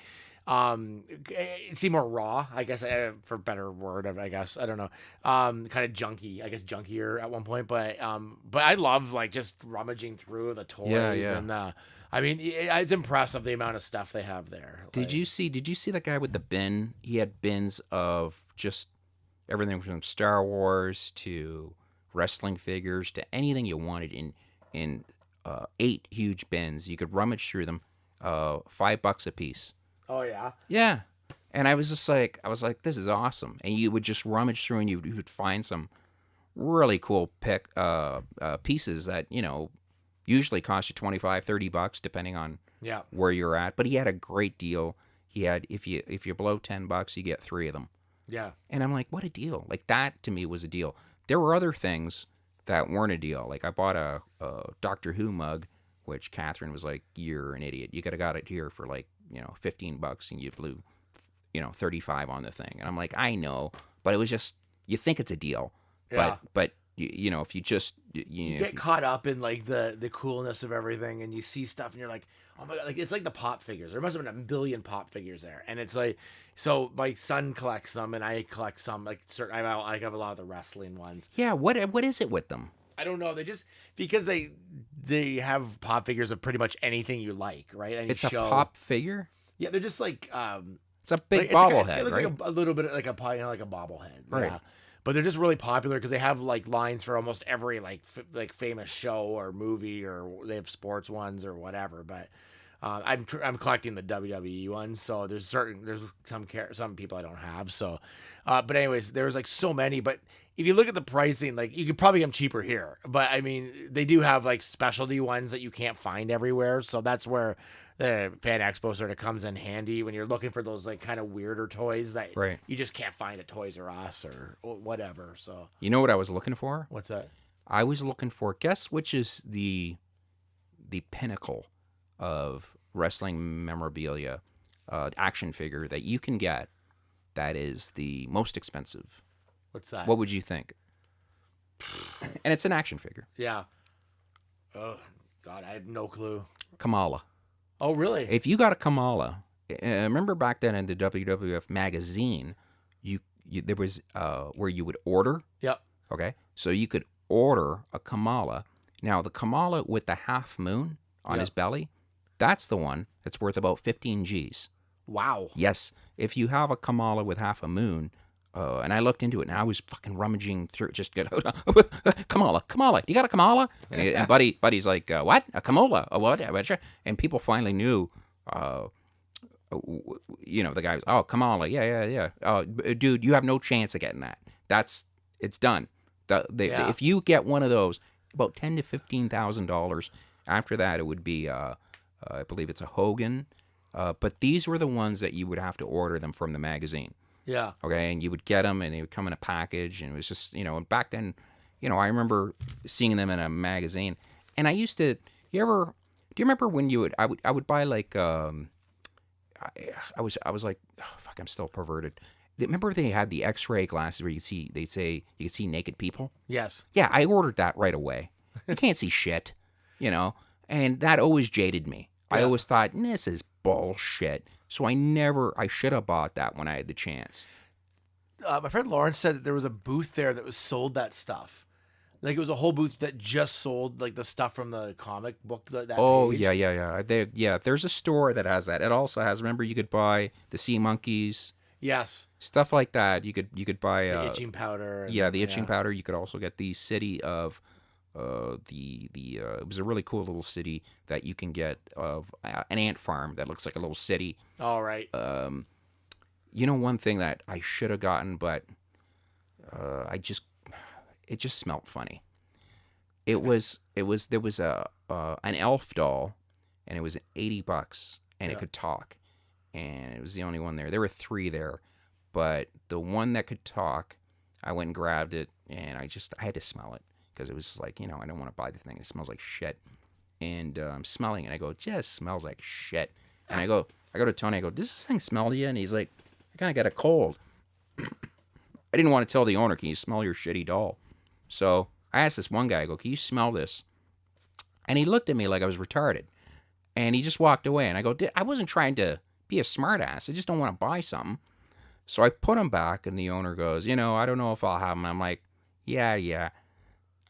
it seemed more raw, I guess, for a better word, I guess. I don't know. Kind of junky, I guess, junkier at one point, but I love like just rummaging through the toys and I mean, it's impressive the amount of stuff they have there. Did you see that guy with the bin? He had bins of just everything from Star Wars to wrestling figures to anything you wanted in 8 huge bins. You could rummage through them, $5 a piece. Oh yeah. Yeah, and I was like, this is awesome. And you would just rummage through, and you would find some really cool pieces that usually cost you $25-$30 depending on where you're at. But he had a great deal. He had, if you blow $10, you get 3 of them. Yeah. And I'm like, what a deal. Like, that to me was a deal. There were other things that weren't a deal. Like, I bought a Doctor Who mug, which Catherine was like, you're an idiot. You could have got it here for like, $15 and you blew, 35 on the thing. And I'm like, I know, but it was just, you think it's a deal. Yeah. But if you just you get caught up in like the coolness of everything, and you see stuff and you're like, oh my god, like it's like the pop figures. There must have been a billion pop figures there, and it's like, so my son collects them and I collect some. Like certain, I have a lot of the wrestling ones. Yeah, what is it with them? I don't know. They just, because they have pop figures of pretty much anything you like, right? And it's a pop figure. Yeah, they're just like it's a big bobblehead, it looks right? like a little bit like a bobblehead, right? Yeah. But they're just really popular because they have like lines for almost every like famous show or movie, or they have sports ones or whatever. But I'm collecting the WWE ones, so there's some people I don't have. So, but anyways, there's like so many. But if you look at the pricing, like you could probably get them cheaper here. But I mean, they do have like specialty ones that you can't find everywhere. So that's where the Fan Expo sort of comes in handy when you're looking for those like kind of weirder toys that you just can't find at Toys R Us or whatever. So you know what I was looking for? What's that? I was looking for, guess which is the pinnacle of wrestling memorabilia, action figure that you can get that is the most expensive. What's that? What would you think? And it's an action figure. Yeah. Oh God, I have no clue. Kamala. Oh, really? If you got a Kamala, remember back then in the WWF magazine, there was where you would order. Yep. Okay, so you could order a Kamala. Now the Kamala with the half moon on his belly, that's the one that's worth about 15 G's. Wow. Yes, if you have a Kamala with half a moon. And I looked into it, and I was fucking rummaging through. Just get Kamala. You got a Kamala? And Buddy's like, what? A Kamala? A what? And people finally knew. The guy was, oh, Kamala, yeah. Dude, you have no chance of getting that. It's done. If you get one of those, about $10,000 to $15,000. After that, it would be, I believe it's a Hogan. But these were the ones that you would have to order them from the magazine. Yeah. Okay, and you would get them, and they would come in a package, and it was just, back then, I remember seeing them in a magazine, and I used to. Do you remember when I would buy like I was like, oh, fuck, I'm still perverted. Remember they had the X-ray glasses where they say you could see naked people. Yes. Yeah, I ordered that right away. You can't see shit, and that always jaded me. I Yeah. always thought this is bullshit. So I should have bought that when I had the chance. My friend Lawrence said that there was a booth there that was sold that stuff. Like it was a whole booth that just sold like the stuff from the comic book that Oh page. yeah. There's a store that has that. It also has. Remember, you could buy the sea monkeys, Yes. stuff like that. You could buy The itching powder. the itching powder. You could also get the city of it was a really cool little city that you can get of an ant farm that looks like a little city. All right. One thing that I should have gotten, but it just smelled funny. There was an elf doll, and it was $80, and it could talk, and it was the only one there. There were 3 there, but the one that could talk, I went and grabbed it, and I had to smell it because it was just like, I don't want to buy the thing. It smells like shit, and I'm smelling it. I go, it just smells like shit, and I go to Tony. I go, does this thing smell to you? And he's like, I kind of got a cold. I didn't want to tell the owner, can you smell your shitty doll? So I asked this one guy, I go, can you smell this? And he looked at me like I was retarded. And he just walked away. And I go, I wasn't trying to be a smartass. I just don't want to buy something. So I put him back, and the owner goes, I don't know if I'll have them. I'm like, yeah.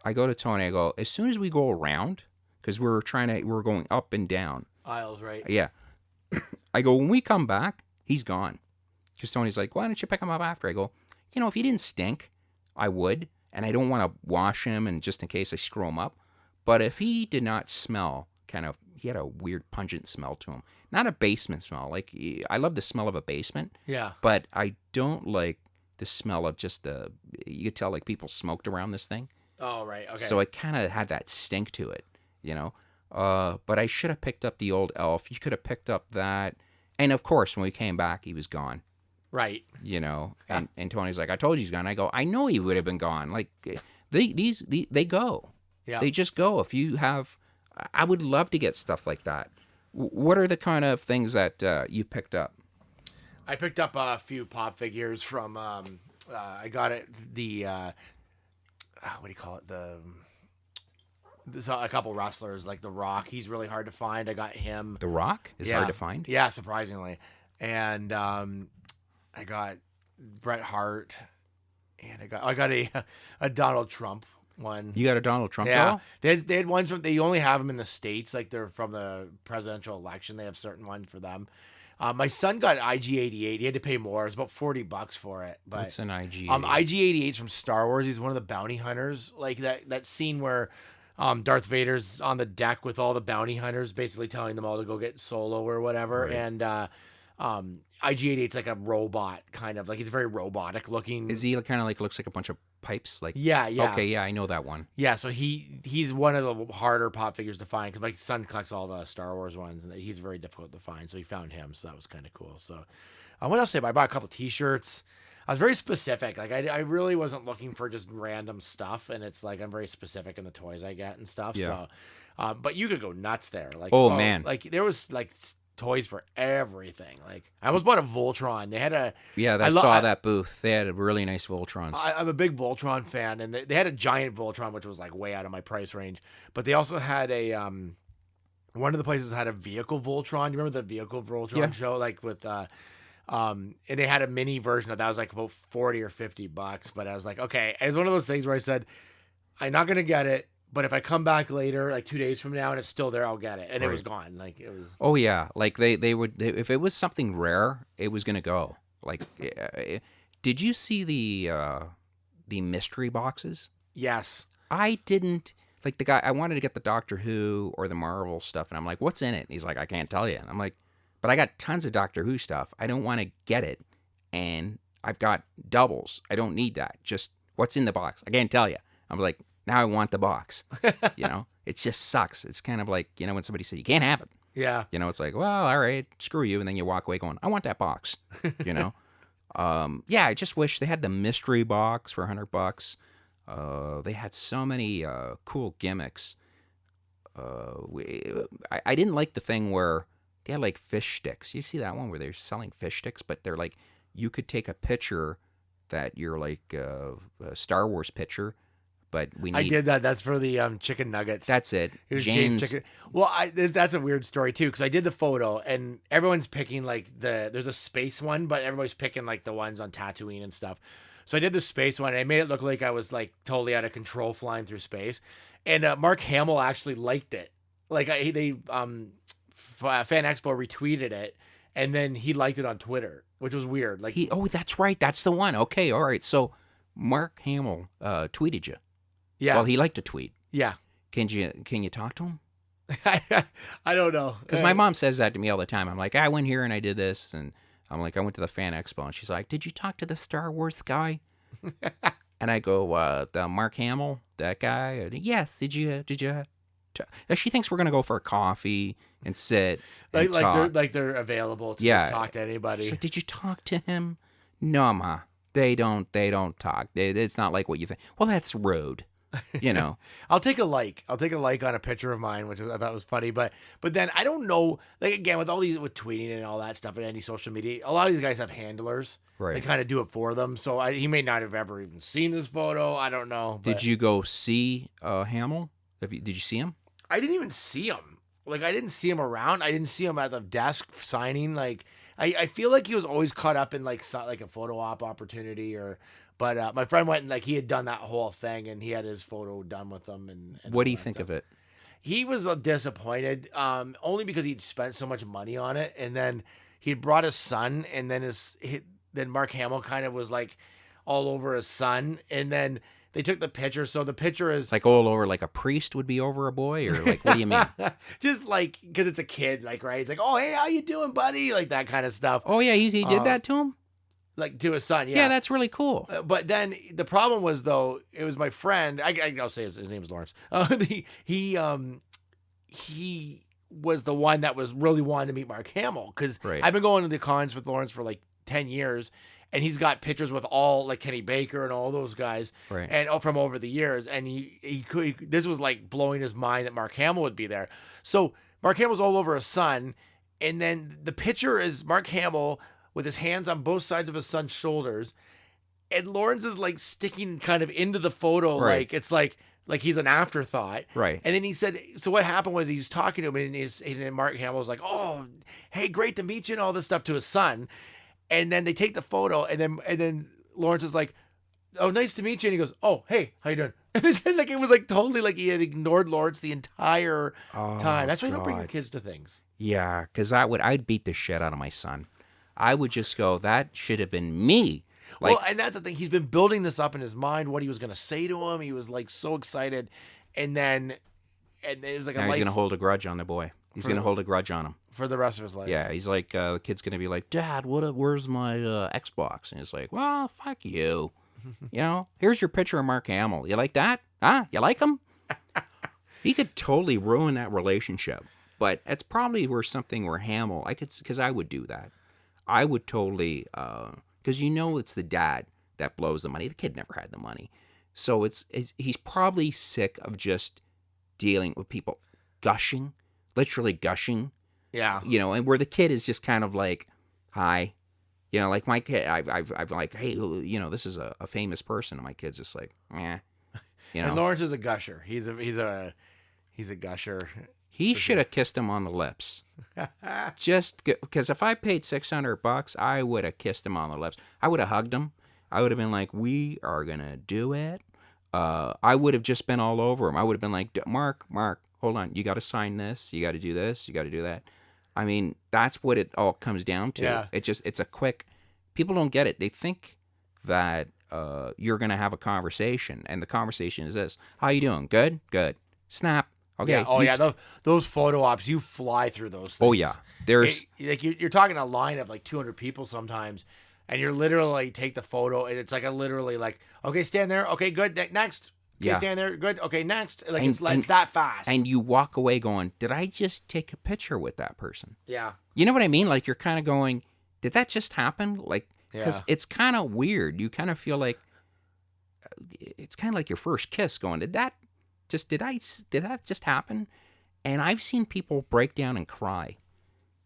I go to Tony, I go, as soon as we go around, because we're going up and down. Aisles, right? Yeah. I go, when we come back, he's gone. Because Tony's like, why don't you pick him up after? I go, if he didn't stink, I would. And I don't want to wash him, and just in case I screw him up. But if he did not smell, he had a weird pungent smell to him. Not a basement smell. Like, I love the smell of a basement. Yeah. But I don't like the smell of you could tell like people smoked around this thing. Oh, right. Okay. So it kind of had that stink to it, But I should have picked up the old elf. You could have picked up that. And of course, when we came back, he was gone. Right. And Tony's like, I told you he's gone. I go, I know he would have been gone. Like, they go. Yeah. They just go. If you have, I would love to get stuff like that. What are the kind of things that you picked up? I picked up a few pop figures from, I got it, what do you call it? There's a couple wrestlers like The Rock. He's really hard to find. I got him. The Rock is hard to find? Yeah, surprisingly. And I got Bret Hart, and I got a Donald Trump one. You got a Donald Trump Yeah, doll? they had ones they only have them in the States, like they're from the presidential election. They have certain ones for them. My son got IG-88. He had to pay more. It was about $40 for it. But What's an IG? IG-88 is from Star Wars. He's one of the bounty hunters. Like that scene where Darth Vader's on the deck with all the bounty hunters, basically telling them all to go get Solo or whatever. Right. And IG-88's like a robot, kind of like he's very robotic looking. Is he kind of like looks like a bunch of pipes? Like yeah. Okay, yeah, I know that one. Yeah, so he's one of the harder pop figures to find because my son collects all the Star Wars ones, and he's very difficult to find. So he found him, so that was kind of cool. So what else did I buy? I bought a couple T-shirts. I was very specific. Like I really wasn't looking for just random stuff, and it's like I'm very specific in the toys I get and stuff. Yeah. So, but you could go nuts there. Like man, like there was like toys for everything. Like I almost bought a Voltron. They had a I saw that booth. They had really nice Voltrons. I'm a big Voltron fan, and they had a giant Voltron, which was like way out of my price range. But they also had a one of the places had a vehicle Voltron. You remember the vehicle Voltron show, like with and they had a mini version of that. It was like about $40 or $50. But I was like, okay, it was one of those things where I said, I'm not gonna get it. But if I come back later, like 2 days from now, and it's still there, I'll get it. And It was gone. Like it was. Oh yeah, like they would if it was something rare, it was gonna go. Like, did you see the mystery boxes? Yes. I didn't. Like the guy, I wanted to get the Doctor Who or the Marvel stuff, and I'm like, what's in it? And he's like, I can't tell you. And I'm like, but I got tons of Doctor Who stuff. I don't want to get it, and I've got doubles. I don't need that. Just what's in the box? I can't tell you. I'm like. Now I want the box. It just sucks. It's kind of like, when somebody says you can't have it. Yeah. It's like, well, all right, screw you. And then you walk away going, I want that box. I just wish they had the mystery box for $100. They had so many cool gimmicks. I didn't like the thing where they had like fish sticks. You see that one where they're selling fish sticks, but they're like, you could take a picture that you're like a Star Wars picture, but we need. I did that. That's for the chicken nuggets. That's it. It was James. Chicken. Well, that's a weird story too, because I did the photo and everyone's picking like there's a space one, but everybody's picking like the ones on Tatooine and stuff. So I did the space one and I made it look like I was like totally out of control flying through space. And Mark Hamill actually liked it. Like Fan Expo retweeted it, and then he liked it on Twitter, which was weird. Like that's right. That's the one. Okay, all right. So Mark Hamill tweeted you. Yeah. Well, he liked to tweet. Yeah. Can you talk to him? I don't know. Because my mom says that to me all the time. I'm like, I went here and I did this, and I'm like, I went to the Fan Expo, and she's like, did you talk to the Star Wars guy? And I go, the Mark Hamill, that guy? And, yes. Did you? She thinks we're gonna go for a coffee and sit and talk. They're available to just talk to anybody. So did you talk to him? No, Ma. They don't talk. It's not like what you think. Well, that's rude. You know. I'll take a like on a picture of mine, which I thought was funny. But then I don't know. Like again, with tweeting and all that stuff and any social media, a lot of these guys have handlers. Right. They kind of do it for them. So he may not have ever even seen this photo. I don't know. Did you go see Hamill? Did you see him? I didn't even see him. Like I didn't see him around. I didn't see him at the desk signing. Like I feel like he was always caught up in like a photo op opportunity or. But my friend went and like he had done that whole thing and he had his photo done with them. And what do you think of it? He was disappointed, only because he'd spent so much money on it, and then he brought his son, and then then Mark Hamill kind of was like all over his son, and then they took the picture. So the picture is like all over, like a priest would be over a boy, or like what do you mean? Just like because it's a kid, like right? It's like, oh hey, how you doing, buddy? Like that kind of stuff. Oh yeah, he did that to him. Like to his son, yeah. Yeah, that's really cool. But then the problem was though, it was my friend. I'll say his name is Lawrence. He was the one that was really wanting to meet Mark Hamill because I've been going to the cons with Lawrence for like 10 years, and he's got pictures with all like Kenny Baker and all those guys, and from over the years. And he this was like blowing his mind that Mark Hamill would be there. So Mark Hamill's all over his son, and then the picture is Mark Hamill with his hands on both sides of his son's shoulders, and Lawrence is like sticking kind of into the photo, like it's like he's an afterthought, right? And then he said, so what happened was he's talking to him, and Mark Hamill was like, "Oh, hey, great to meet you," and all this stuff to his son, and then they take the photo, and then Lawrence is like, "Oh, nice to meet you," and he goes, "Oh, hey, how you doing?" And then, like it was like totally like he had ignored Lawrence the entire time. That's why you don't bring your kids to things. Yeah, because I'd beat the shit out of my son. I would just go, that should have been me. Well, and that's the thing. He's been building this up in his mind, what he was going to say to him. He was like so excited. And it was like now he's going to hold a grudge on the boy. He's going to hold a grudge on him. For the rest of his life. Yeah, he's like, the kid's going to be like, Dad, where's my Xbox? And he's like, well, fuck you. You know, here's your picture of Mark Hamill. You like that? Huh? You like him? He could totally ruin that relationship. But it's probably where Hamill, because I would do that. I would totally, because it's the dad that blows the money. The kid never had the money. So he's probably sick of just dealing with people literally gushing. Yeah. And where the kid is just kind of like, hi. Like my kid, I've like, hey, this is a famous person. And my kid's just like, meh. And Lawrence is a gusher. He's a gusher. He should have kissed him on the lips. Just because if I paid $600, I would have kissed him on the lips. I would have hugged him. I would have been like, we are going to do it. I would have just been all over him. I would have been like, Mark, hold on. You got to sign this. You got to do this. You got to do that. I mean, that's what it all comes down to. Yeah. It's a quick, people don't get it. They think that you're going to have a conversation. And the conversation is this. How you doing? Good? Good. Snap. Okay. Yeah. Oh, yeah. Those photo ops, you fly through those things. Oh, yeah. There's you're talking a line of like 200 people sometimes, and you're literally take the photo, and it's like literally like, okay, stand there. Okay, good. Next. Okay, stand there. Good. Okay, next. Like it's that fast. And you walk away going, did I just take a picture with that person? Yeah. You know what I mean? Like you're kind of going, did that just happen? Like, because it's kind of weird. You kind of feel like, it's kind of like your first kiss. Going, did that just happen? And I've seen people break down and cry,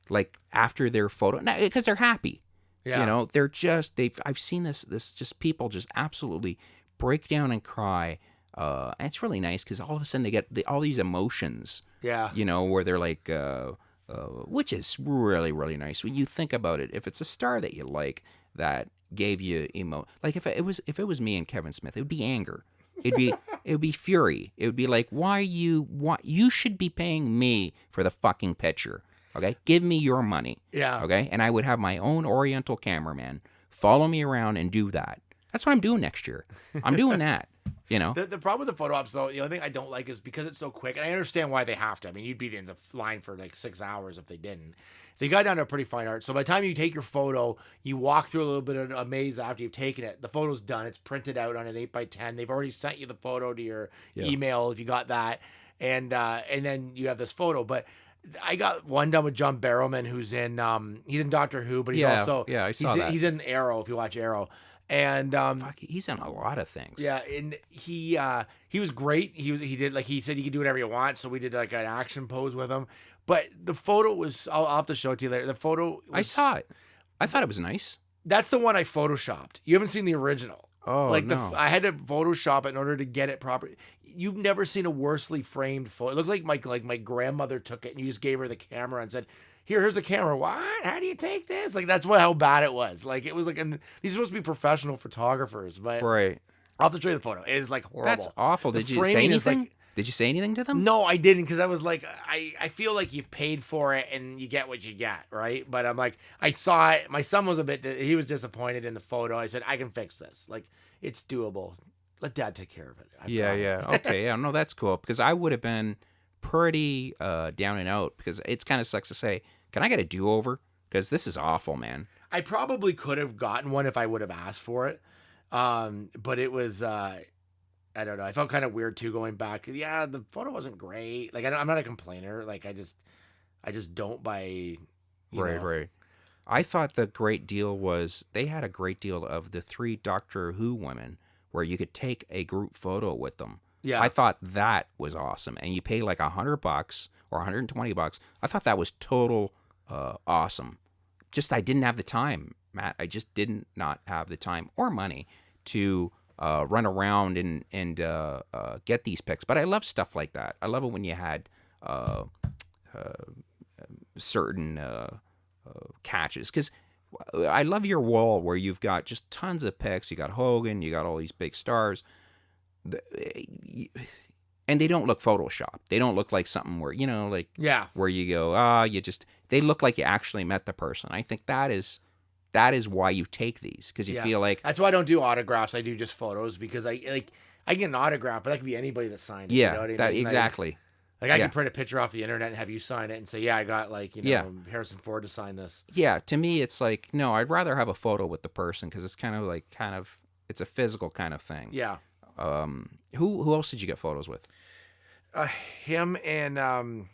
like after their photo, because they're happy. Yeah. You know, they're just I've seen this just people just absolutely break down and cry. And it's really nice because all of a sudden they get all these emotions. Yeah. You know, where they're like, which is really, really nice when you think about it. If it's a star that you like that gave you like if it was me and Kevin Smith, it would be anger. It would be fury. It would be like, why you should be paying me for the fucking picture. Okay, give me your money. Yeah. Okay, and I would have my own Oriental cameraman follow me around and do that. That's what I'm doing next year. I'm doing that. You know, the problem with the photo ops, though, the only thing I don't like is because it's so quick, and I understand why they have to. I mean, you'd be in the line for like 6 hours if they didn't. They got down to a pretty fine art. So by the time you take your photo, you walk through a little bit of a maze after you've taken it. The photo's done. It's printed out on an 8x10. They've already sent you the photo to your email if you got that, and then you have this photo. But I got one done with John Barrowman, who's he's in Doctor Who, but he's also I saw that. He's in Arrow if you watch Arrow. And fuck, he's in a lot of things. Yeah, and he was great. He did, like he said, you can do whatever you want. So we did like an action pose with him. But the photo was, I'll have to show it to you later. The photo I saw it. I thought it was nice. That's the one I photoshopped. You haven't seen the original. Oh, like no. I had to Photoshop it in order to get it proper. You've never seen a worsely framed photo. It looks like my grandmother took it and you just gave her the camera and said, here's a camera. What? How do you take this? Like, that's how bad it was. Like, it was like, and these are supposed to be professional photographers, but right. I'll have to show you the photo. It is like horrible. That's awful. The Did you say framing is, anything? like- Did you say anything to them? No, I didn't, because I was like, I feel like you've paid for it and you get what you get, right? But I'm like, I saw it. My son was he was disappointed in the photo. I said, I can fix this. Like, it's doable. Let Dad take care of it. Yeah. Okay, yeah, no, that's cool. Because I would have been pretty down and out, because it's kind of sucks to say, can I get a do-over? Because this is awful, man. I probably could have gotten one if I would have asked for it. But it was, I don't know. I felt kind of weird too going back. Yeah, the photo wasn't great. Like, I'm not a complainer. Like, I just don't buy. You know. Right. I thought the great deal was they had a great deal of the 3 Doctor Who women where you could take a group photo with them. Yeah. I thought that was awesome. And you pay like $100 or $120. I thought that was total awesome. Just I didn't have the time, Matt. I just did not have the time or money to run around and get these pics. But I love stuff like that. I love it when you had certain catches, because I love your wall where you've got just tons of pics. You got Hogan, you got all these big stars, and they don't look photoshopped. They don't look like something where, like, where you go, they look like you actually met the person. I think that is why you take these, because you feel like, that's why I don't do autographs. I do just photos, because I get an autograph, but that could be anybody that signed it. Yeah, you know what I mean? exactly. Like, I can print a picture off the internet and have you sign it and say, I got Harrison Ford to sign this. Yeah, to me, it's like, no, I'd rather have a photo with the person, because it's kind of it's a physical kind of thing. Yeah. Who else did you get photos with? Him and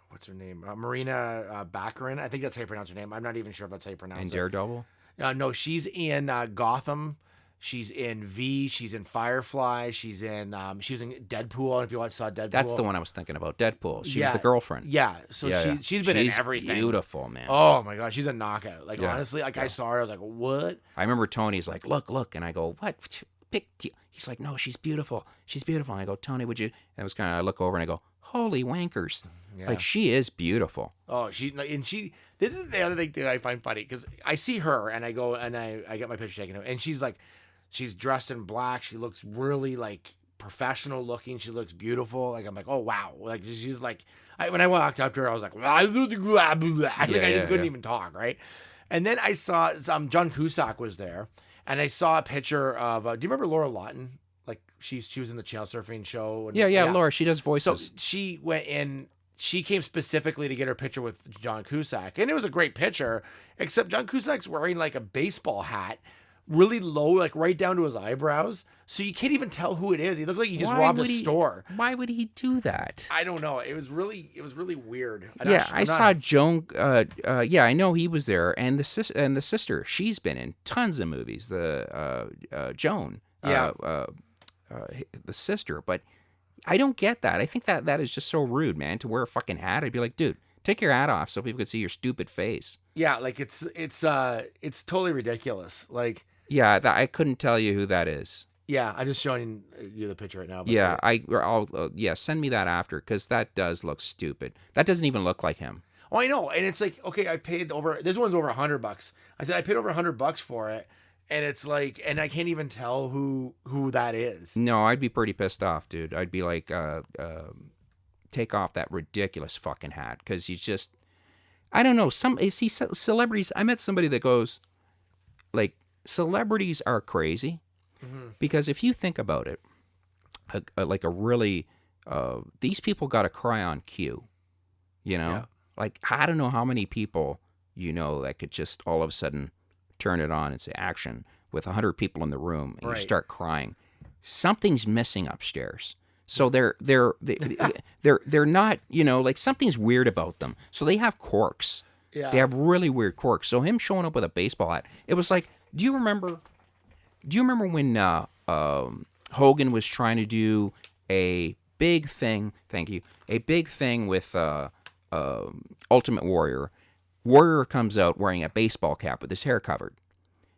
what's her name? Marina Baccarin. I think that's how you pronounce her name. I'm not even sure if that's how you pronounce it. And Daredevil? No, she's in Gotham. She's in V. She's in Firefly. She's in she was in Deadpool. If you saw Deadpool, that's the one I was thinking about. Deadpool. She was the girlfriend. Yeah. So she's been in everything. Beautiful, man. Oh my god, she's a knockout. Like, honestly, I saw her, I was like, what? I remember Tony's like, look, and I go, what? Big deal. He's like, no, she's beautiful. She's beautiful. And I go, Tony, would you? And I was kind of, I look over and I go, holy wankers. Yeah. Like, she is beautiful. Oh, this is the other thing too I find funny, because I see her and I go and I get my picture taken, and she's like, she's dressed in black. She looks really like professional looking. She looks beautiful. Like, I'm like, oh wow. Like, she's like, when I walked up to her, I was like, I just couldn't even talk, right? And then I saw John Cusack was there, and I saw a picture of. Do you remember Laura Lawton? Like, she was in the Channel Surfing show. And, yeah, Laura. She does voices. So she went in. She came specifically to get her picture with John Cusack, and it was a great picture. Except John Cusack's wearing like a baseball hat really low, like right down to his eyebrows. So you can't even tell who it is. He looked like he just robbed a store. Why would he do that? I don't know. It was really weird. I saw Joan. Yeah, I know he was there, and the sister. She's been in tons of movies. Joan. Yeah. The sister, but I don't get that. I think that is just so rude, man. To wear a fucking hat, I'd be like, dude, take your hat off so people can see your stupid face. Yeah, like it's totally ridiculous. Like, yeah, I couldn't tell you who that is. Yeah, I'm just showing you the picture right now. But Yeah, I'll send me that after because that does look stupid. That doesn't even look like him. Oh, I know, and it's like, okay, I paid over. This one's over $100. I said I paid over $100 for it, and it's like, and I can't even tell who that is. No, I'd be pretty pissed off, dude. I'd be like, take off that ridiculous fucking hat because you just, I don't know. Celebrities. I met somebody that goes, like, celebrities are crazy. Because if you think about it, these people got to cry on cue, you know? Yeah. Like, I don't know how many people, that could just all of a sudden turn it on and say action with 100 people in the room and Right. you start crying. Something's missing upstairs. So they're not, like something's weird about them. So they have quirks. Yeah. They have really weird quirks. So him showing up with a baseball hat, it was like, do you remember when Hogan was trying to do a big thing? Thank you. A big thing with Ultimate Warrior. Warrior comes out wearing a baseball cap with his hair covered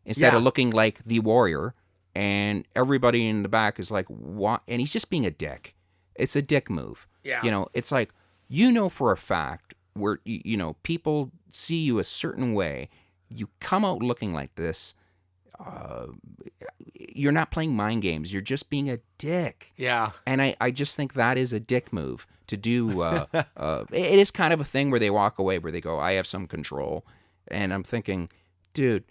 instead of looking like the Warrior, and everybody in the back is like, "What?" And he's just being a dick. It's a dick move. Yeah. It's like for a fact where people see you a certain way. You come out looking like this. You're not playing mind games. You're just being a dick. Yeah. And I just think that is a dick move to do. It is kind of a thing where they walk away, where they go, I have some control. And I'm thinking, dude,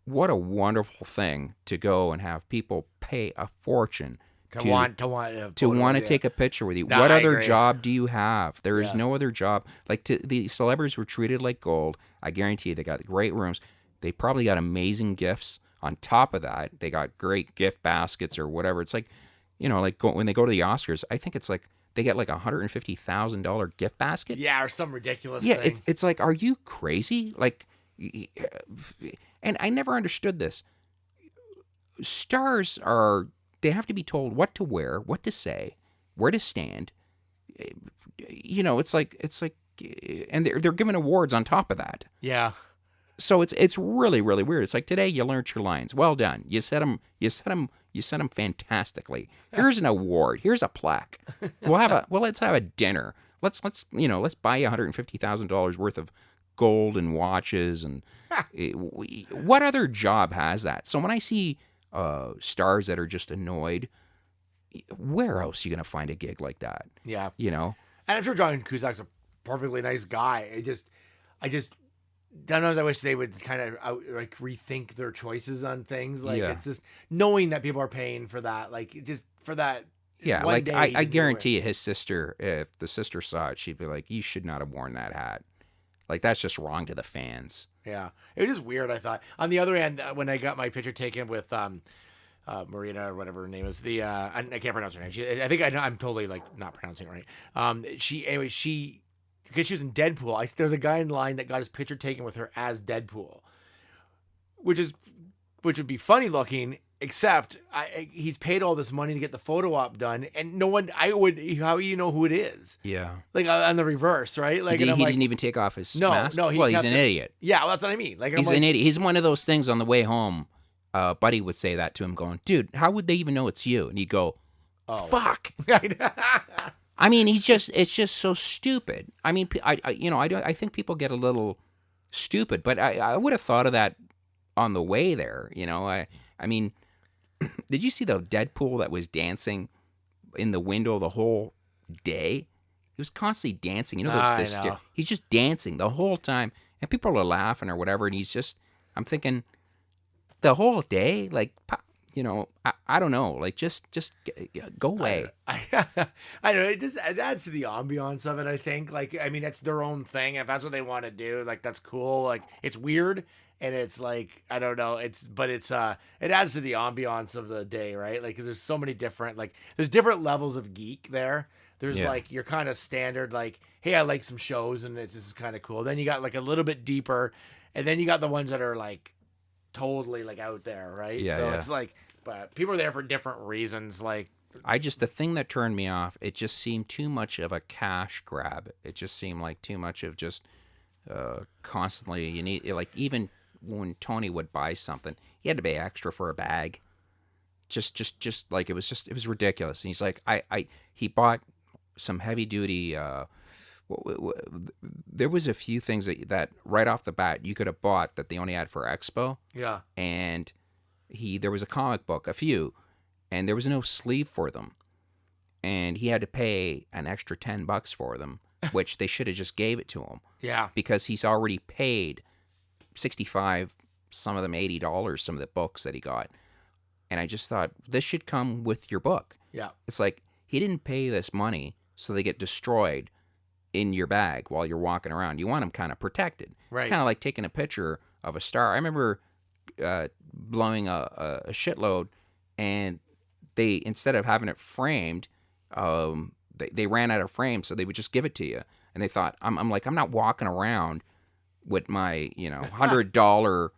what a wonderful thing to go and have people pay a fortune to want to take a picture with you. No, What I other agree. job do you have? There is no other job. Like, the celebrities were treated like gold. I guarantee you, they got great rooms. They probably got amazing gifts. On top of that, they got great gift baskets or whatever. It's like, when they go to the Oscars, I think it's like they get like $150,000 gift basket. Yeah, or some ridiculous Yeah, thing. it's like, are you crazy? Like, and I never understood this. Stars they have to be told what to wear, what to say, where to stand. It's like, and they're given awards on top of that. Yeah. So it's really, really weird. It's like, today you learned your lines. Well done. You said them fantastically. Here's an award. Here's a plaque. Let's have a dinner. Let's buy you $150,000 worth of gold and watches and what other job has that? So when I see stars that are just annoyed, where else are you gonna find a gig like that? Yeah. And I'm sure John Cusack's a perfectly nice guy. I just sometimes I wish they would kind of rethink their choices on things. Like, it's just knowing that people are paying for that, like, just for that. Yeah, one like day I guarantee you, his sister, if the sister saw it, she'd be like, "You should not have worn that hat. Like, that's just wrong to the fans." Yeah, it was just weird. I thought. On the other end, when I got my picture taken with Marina or whatever her name is, I can't pronounce her name. I think I'm totally like not pronouncing it right. She because she was in Deadpool. There was a guy in line that got his picture taken with her as Deadpool, which would be funny looking. Except he's paid all this money to get the photo op done, and no one. How do you know who it is? Yeah, like on the reverse, right? Like, he and I'm like, didn't even take off his mask. No. Well, he's an idiot. Yeah, well, that's what I mean. Like, He's an idiot. He's one of those things on the way home. Buddy would say that to him, going, "Dude, how would they even know it's you?" And he'd go, "Oh, fuck." I mean, it's just so stupid. I mean, I think people get a little stupid, but I would have thought of that on the way there. I mean, did you see the Deadpool that was dancing in the window the whole day? He was constantly dancing. He's just dancing the whole time, and people are laughing or whatever. And I'm thinking, the whole day, like, I don't know, like, just go away. I don't know. It adds to the ambiance of it, I think. Like, I mean, it's their own thing. If that's what they want to do, like, that's cool. Like, it's weird, and it's like I don't know, it adds to the ambiance of the day, right? Like 'cause there's so many different there's different levels of geek there. There's Yeah. like your kind of standard like, hey, I like some shows and this is kind of cool. Then you got like a little bit deeper, and then you got the ones that are like totally like out there, right? Yeah, So yeah. it's like, but people are there for different reasons. Like, The thing that turned me off, it just seemed too much of a cash grab. It just seemed like too much of just constantly, you need, like, even when Tony would buy something, he had to pay extra for a bag. Just like, it was ridiculous. And he's like, he bought some heavy duty, there was a few things that right off the bat you could have bought that they only had for Expo. yeah, And there was a comic book, a few, and there was no sleeve for them, and he had to pay an extra $10 for them, which they should have just gave it to him yeah, because he's already paid 65, some of them $80, some of the books that he got. And I just thought, this should come with your book. yeah, It's like, he didn't pay this money so they get destroyed in your bag while you're walking around. You want them kind of protected. right. It's kind of like taking a picture of a star. I remember blowing a shitload, and they, instead of having it framed, they ran out of frames, so they would just give it to you. And they thought, I'm like, I'm not walking around with my $100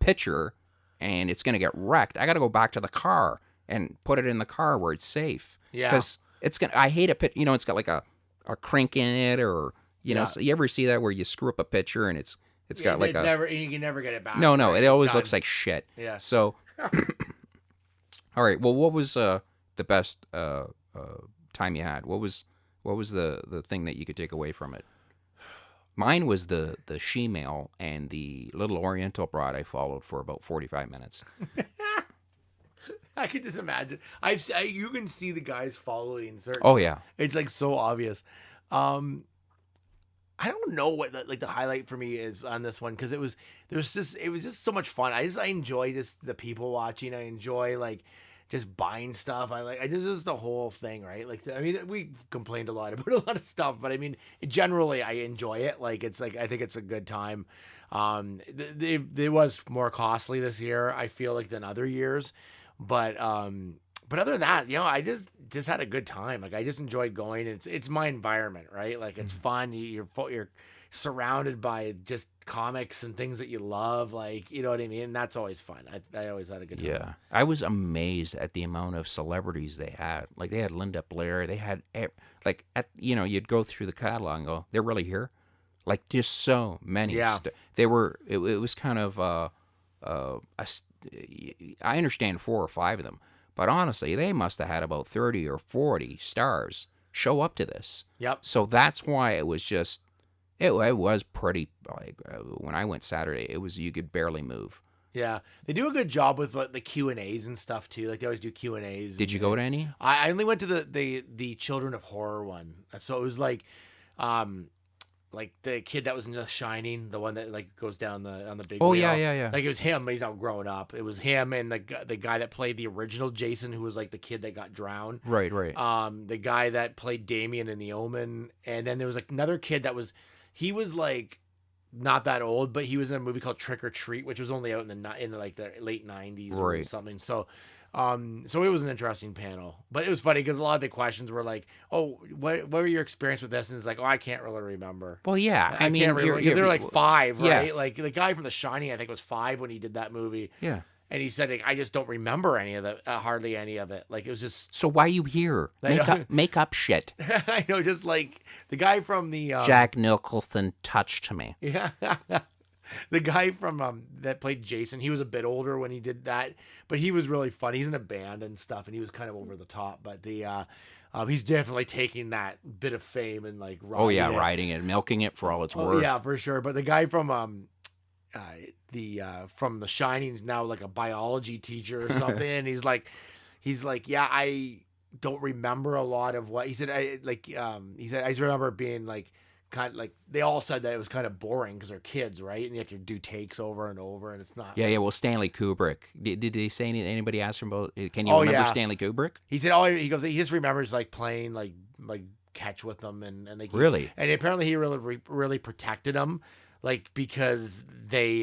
picture, and it's gonna get wrecked. I got to go back to the car and put it in the car where it's safe. Yeah. Because I hate a pit. It's got like a crink in it, or Yeah. so you ever see that where you screw up a picture and it's got like you can never get it back. no, right? it always It's looks done. like shit. Yeah. So, all right. Well, what was the best time you had? What was the thing that you could take away from it? Mine was the she-male and the little Oriental broad I followed for about 45 minutes. I could just imagine. You can see the guys following certain. Oh yeah. It's like so obvious. I don't know what the highlight for me is on this one because it was just so much fun. I enjoy just the people watching. I enjoy like just buying stuff. This is the whole thing, right? Like we complained a lot about a lot of stuff, but I mean generally I enjoy it. Like it's like I think it's a good time. It was more costly this year, I feel like, than other years, but other than that, I just had a good time. Like I just enjoyed going. It's my environment, right? Like it's fun. You're surrounded by just comics and things that you love. Like, you know what I mean? And that's always fun. I always had a good time. Yeah. I was amazed at the amount of celebrities they had. Like they had Linda Blair. They had you'd go through the catalog and go, they're really here. Like just so many. Yeah. They were. It was kind of. I understand 4 or 5 of them. But honestly, they must have had about 30 or 40 stars show up to this. Yep. So that's why it was just, it was pretty, like, when I went Saturday, it was, you could barely move. Yeah. They do a good job with the Q&As and stuff too. Like they always do Q&As. Did you go to any? I only went to the Children of Horror one. So it was like the kid that was in The Shining, the one that like goes down on the big Oh, wheel. yeah. Like it was him, but he's now grown up. It was him and the guy that played the original Jason, who was like the kid that got drowned. Right. The guy that played Damien in The Omen, and then there was like another kid that was like not that old, but he was in a movie called Trick or Treat, which was only out in the like the late 90s or something. So it was an interesting panel, but it was funny because a lot of the questions were like, "Oh, what were your experience with this?" And it's like, "Oh, I can't really remember." Well, yeah. I mean, they're like 5, yeah. right? Like the guy from The Shining, I think was 5 when he did that movie. Yeah. And he said, like, "I just don't remember any of it, hardly any of it. Like it was just." So why are you here? Make up shit. I know, just like the guy from the Jack Nicholson touched me. Yeah. The guy from that played Jason, he was a bit older when he did that, but he was really funny. He's in a band and stuff, and he was kind of over the top. But he's definitely taking that bit of fame and like riding it, milking it for all it's worth. Yeah, for sure. But the guy from The Shining's now like a biology teacher or something, and he's like, yeah, I don't remember a lot of what he said. He said I just remember it being like. Kind of like they all said that it was kind of boring because they're kids, right? And you have to do takes over and over, and it's not. Yeah. Well, Stanley Kubrick. Did they say anybody asked him about? Can you remember Stanley Kubrick? He said, he goes, he just remembers like playing like catch with them, and like really, and apparently he really protected them, like because they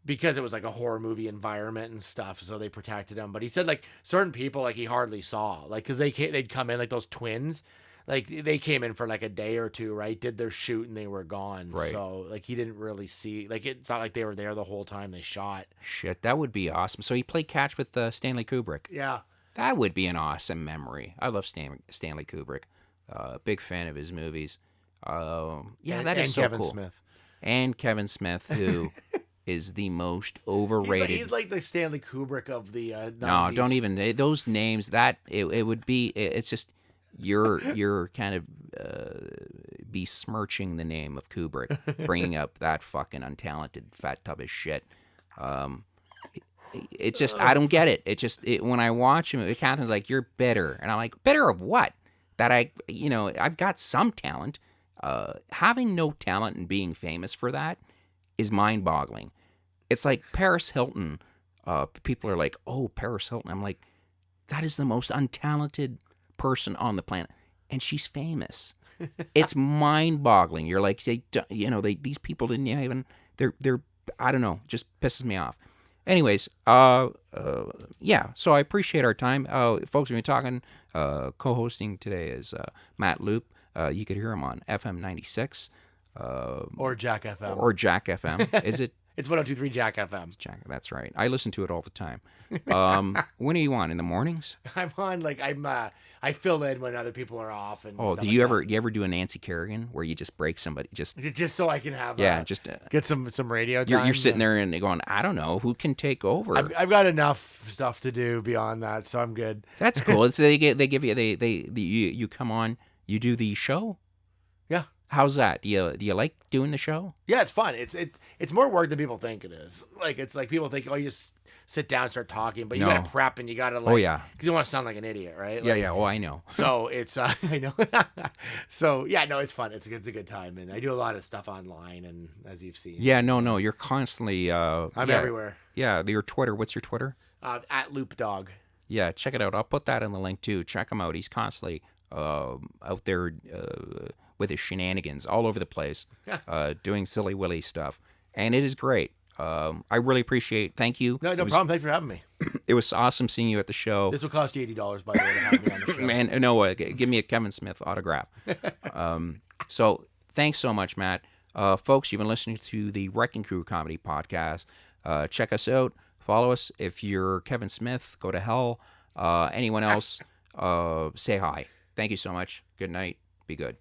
because it was like a horror movie environment and stuff, so they protected him. But he said like certain people like he hardly saw, like because they'd come in like those twins, like they came in for like a day or two, right? Did their shoot and they were gone. Right. So like he didn't really see, like it's not like they were there the whole time they shot. Shit, that would be awesome. So he played catch with Stanley Kubrick. Yeah. That would be an awesome memory. I love Stanley Kubrick. Big fan of his movies. Yeah, that is so Kevin cool. Smith. And Kevin Smith, who is the most overrated. He's like the Stanley Kubrick of the. No, 90s. don't even those names. That it would be. It's just you're kind of besmirching the name of Kubrick, bringing up that fucking untalented fat tub of shit. It's just I don't get it. When I watch him, Catherine's like, "You're bitter," and I'm like, "Bitter of what?" That I've got some talent. Having no talent and being famous for that is mind-boggling. It's like Paris Hilton. People are like, "Oh, Paris Hilton." I'm like, that is the most untalented person on the planet, and she's famous. It's mind-boggling. You're like, these people didn't even. They're I don't know. Just pisses me off. Anyways, yeah. So I appreciate our time, folks. We've been talking. Co-hosting today is Matt Loop. You could hear him on FM 96 or Jack FM. Or Jack FM. Is it? It's 102.3 Jack FM. Jack, that's right. I listen to it all the time. When are you on? In the mornings? I'm on. Like I fill in when other people are off. And do stuff you like ever do a Nancy Kerrigan where you just break somebody? Just so I can have just get some radio time. You're sitting there and going, I don't know who can take over. I've got enough stuff to do beyond that, so I'm good. That's cool. It's they give you you come on, you do the show. Yeah. How's that? Do you like doing the show? Yeah, it's fun. It's more work than people think it is. Like it's like people think, oh, you just sit down and start talking, but you got to prep and you got to like. Oh yeah. Because you don't want to sound like an idiot, right? Yeah, like, yeah. Oh, I know. So it's I know. So yeah, no, it's fun. It's a good time, and I do a lot of stuff online, and as you've seen. Yeah, no, you're constantly. I'm everywhere. Yeah, your Twitter. What's your Twitter? At Loop Dog. Yeah, check it out. I'll put that in the link too. Check him out. He's constantly out there with his shenanigans all over the place, doing silly willy stuff, and it is great. I really appreciate. Thank you. No problem. Thanks for having me. It was awesome seeing you at the show. This will cost you $80, by the way, to have me on the show. Man, no, give me a Kevin Smith autograph. So thanks so much, Matt. Folks, you've been listening to the Wrecking Crew Comedy Podcast. Check us out. Follow us. If you're Kevin Smith, go to hell. Anyone else, say hi. Thank you so much. Good night. Be good.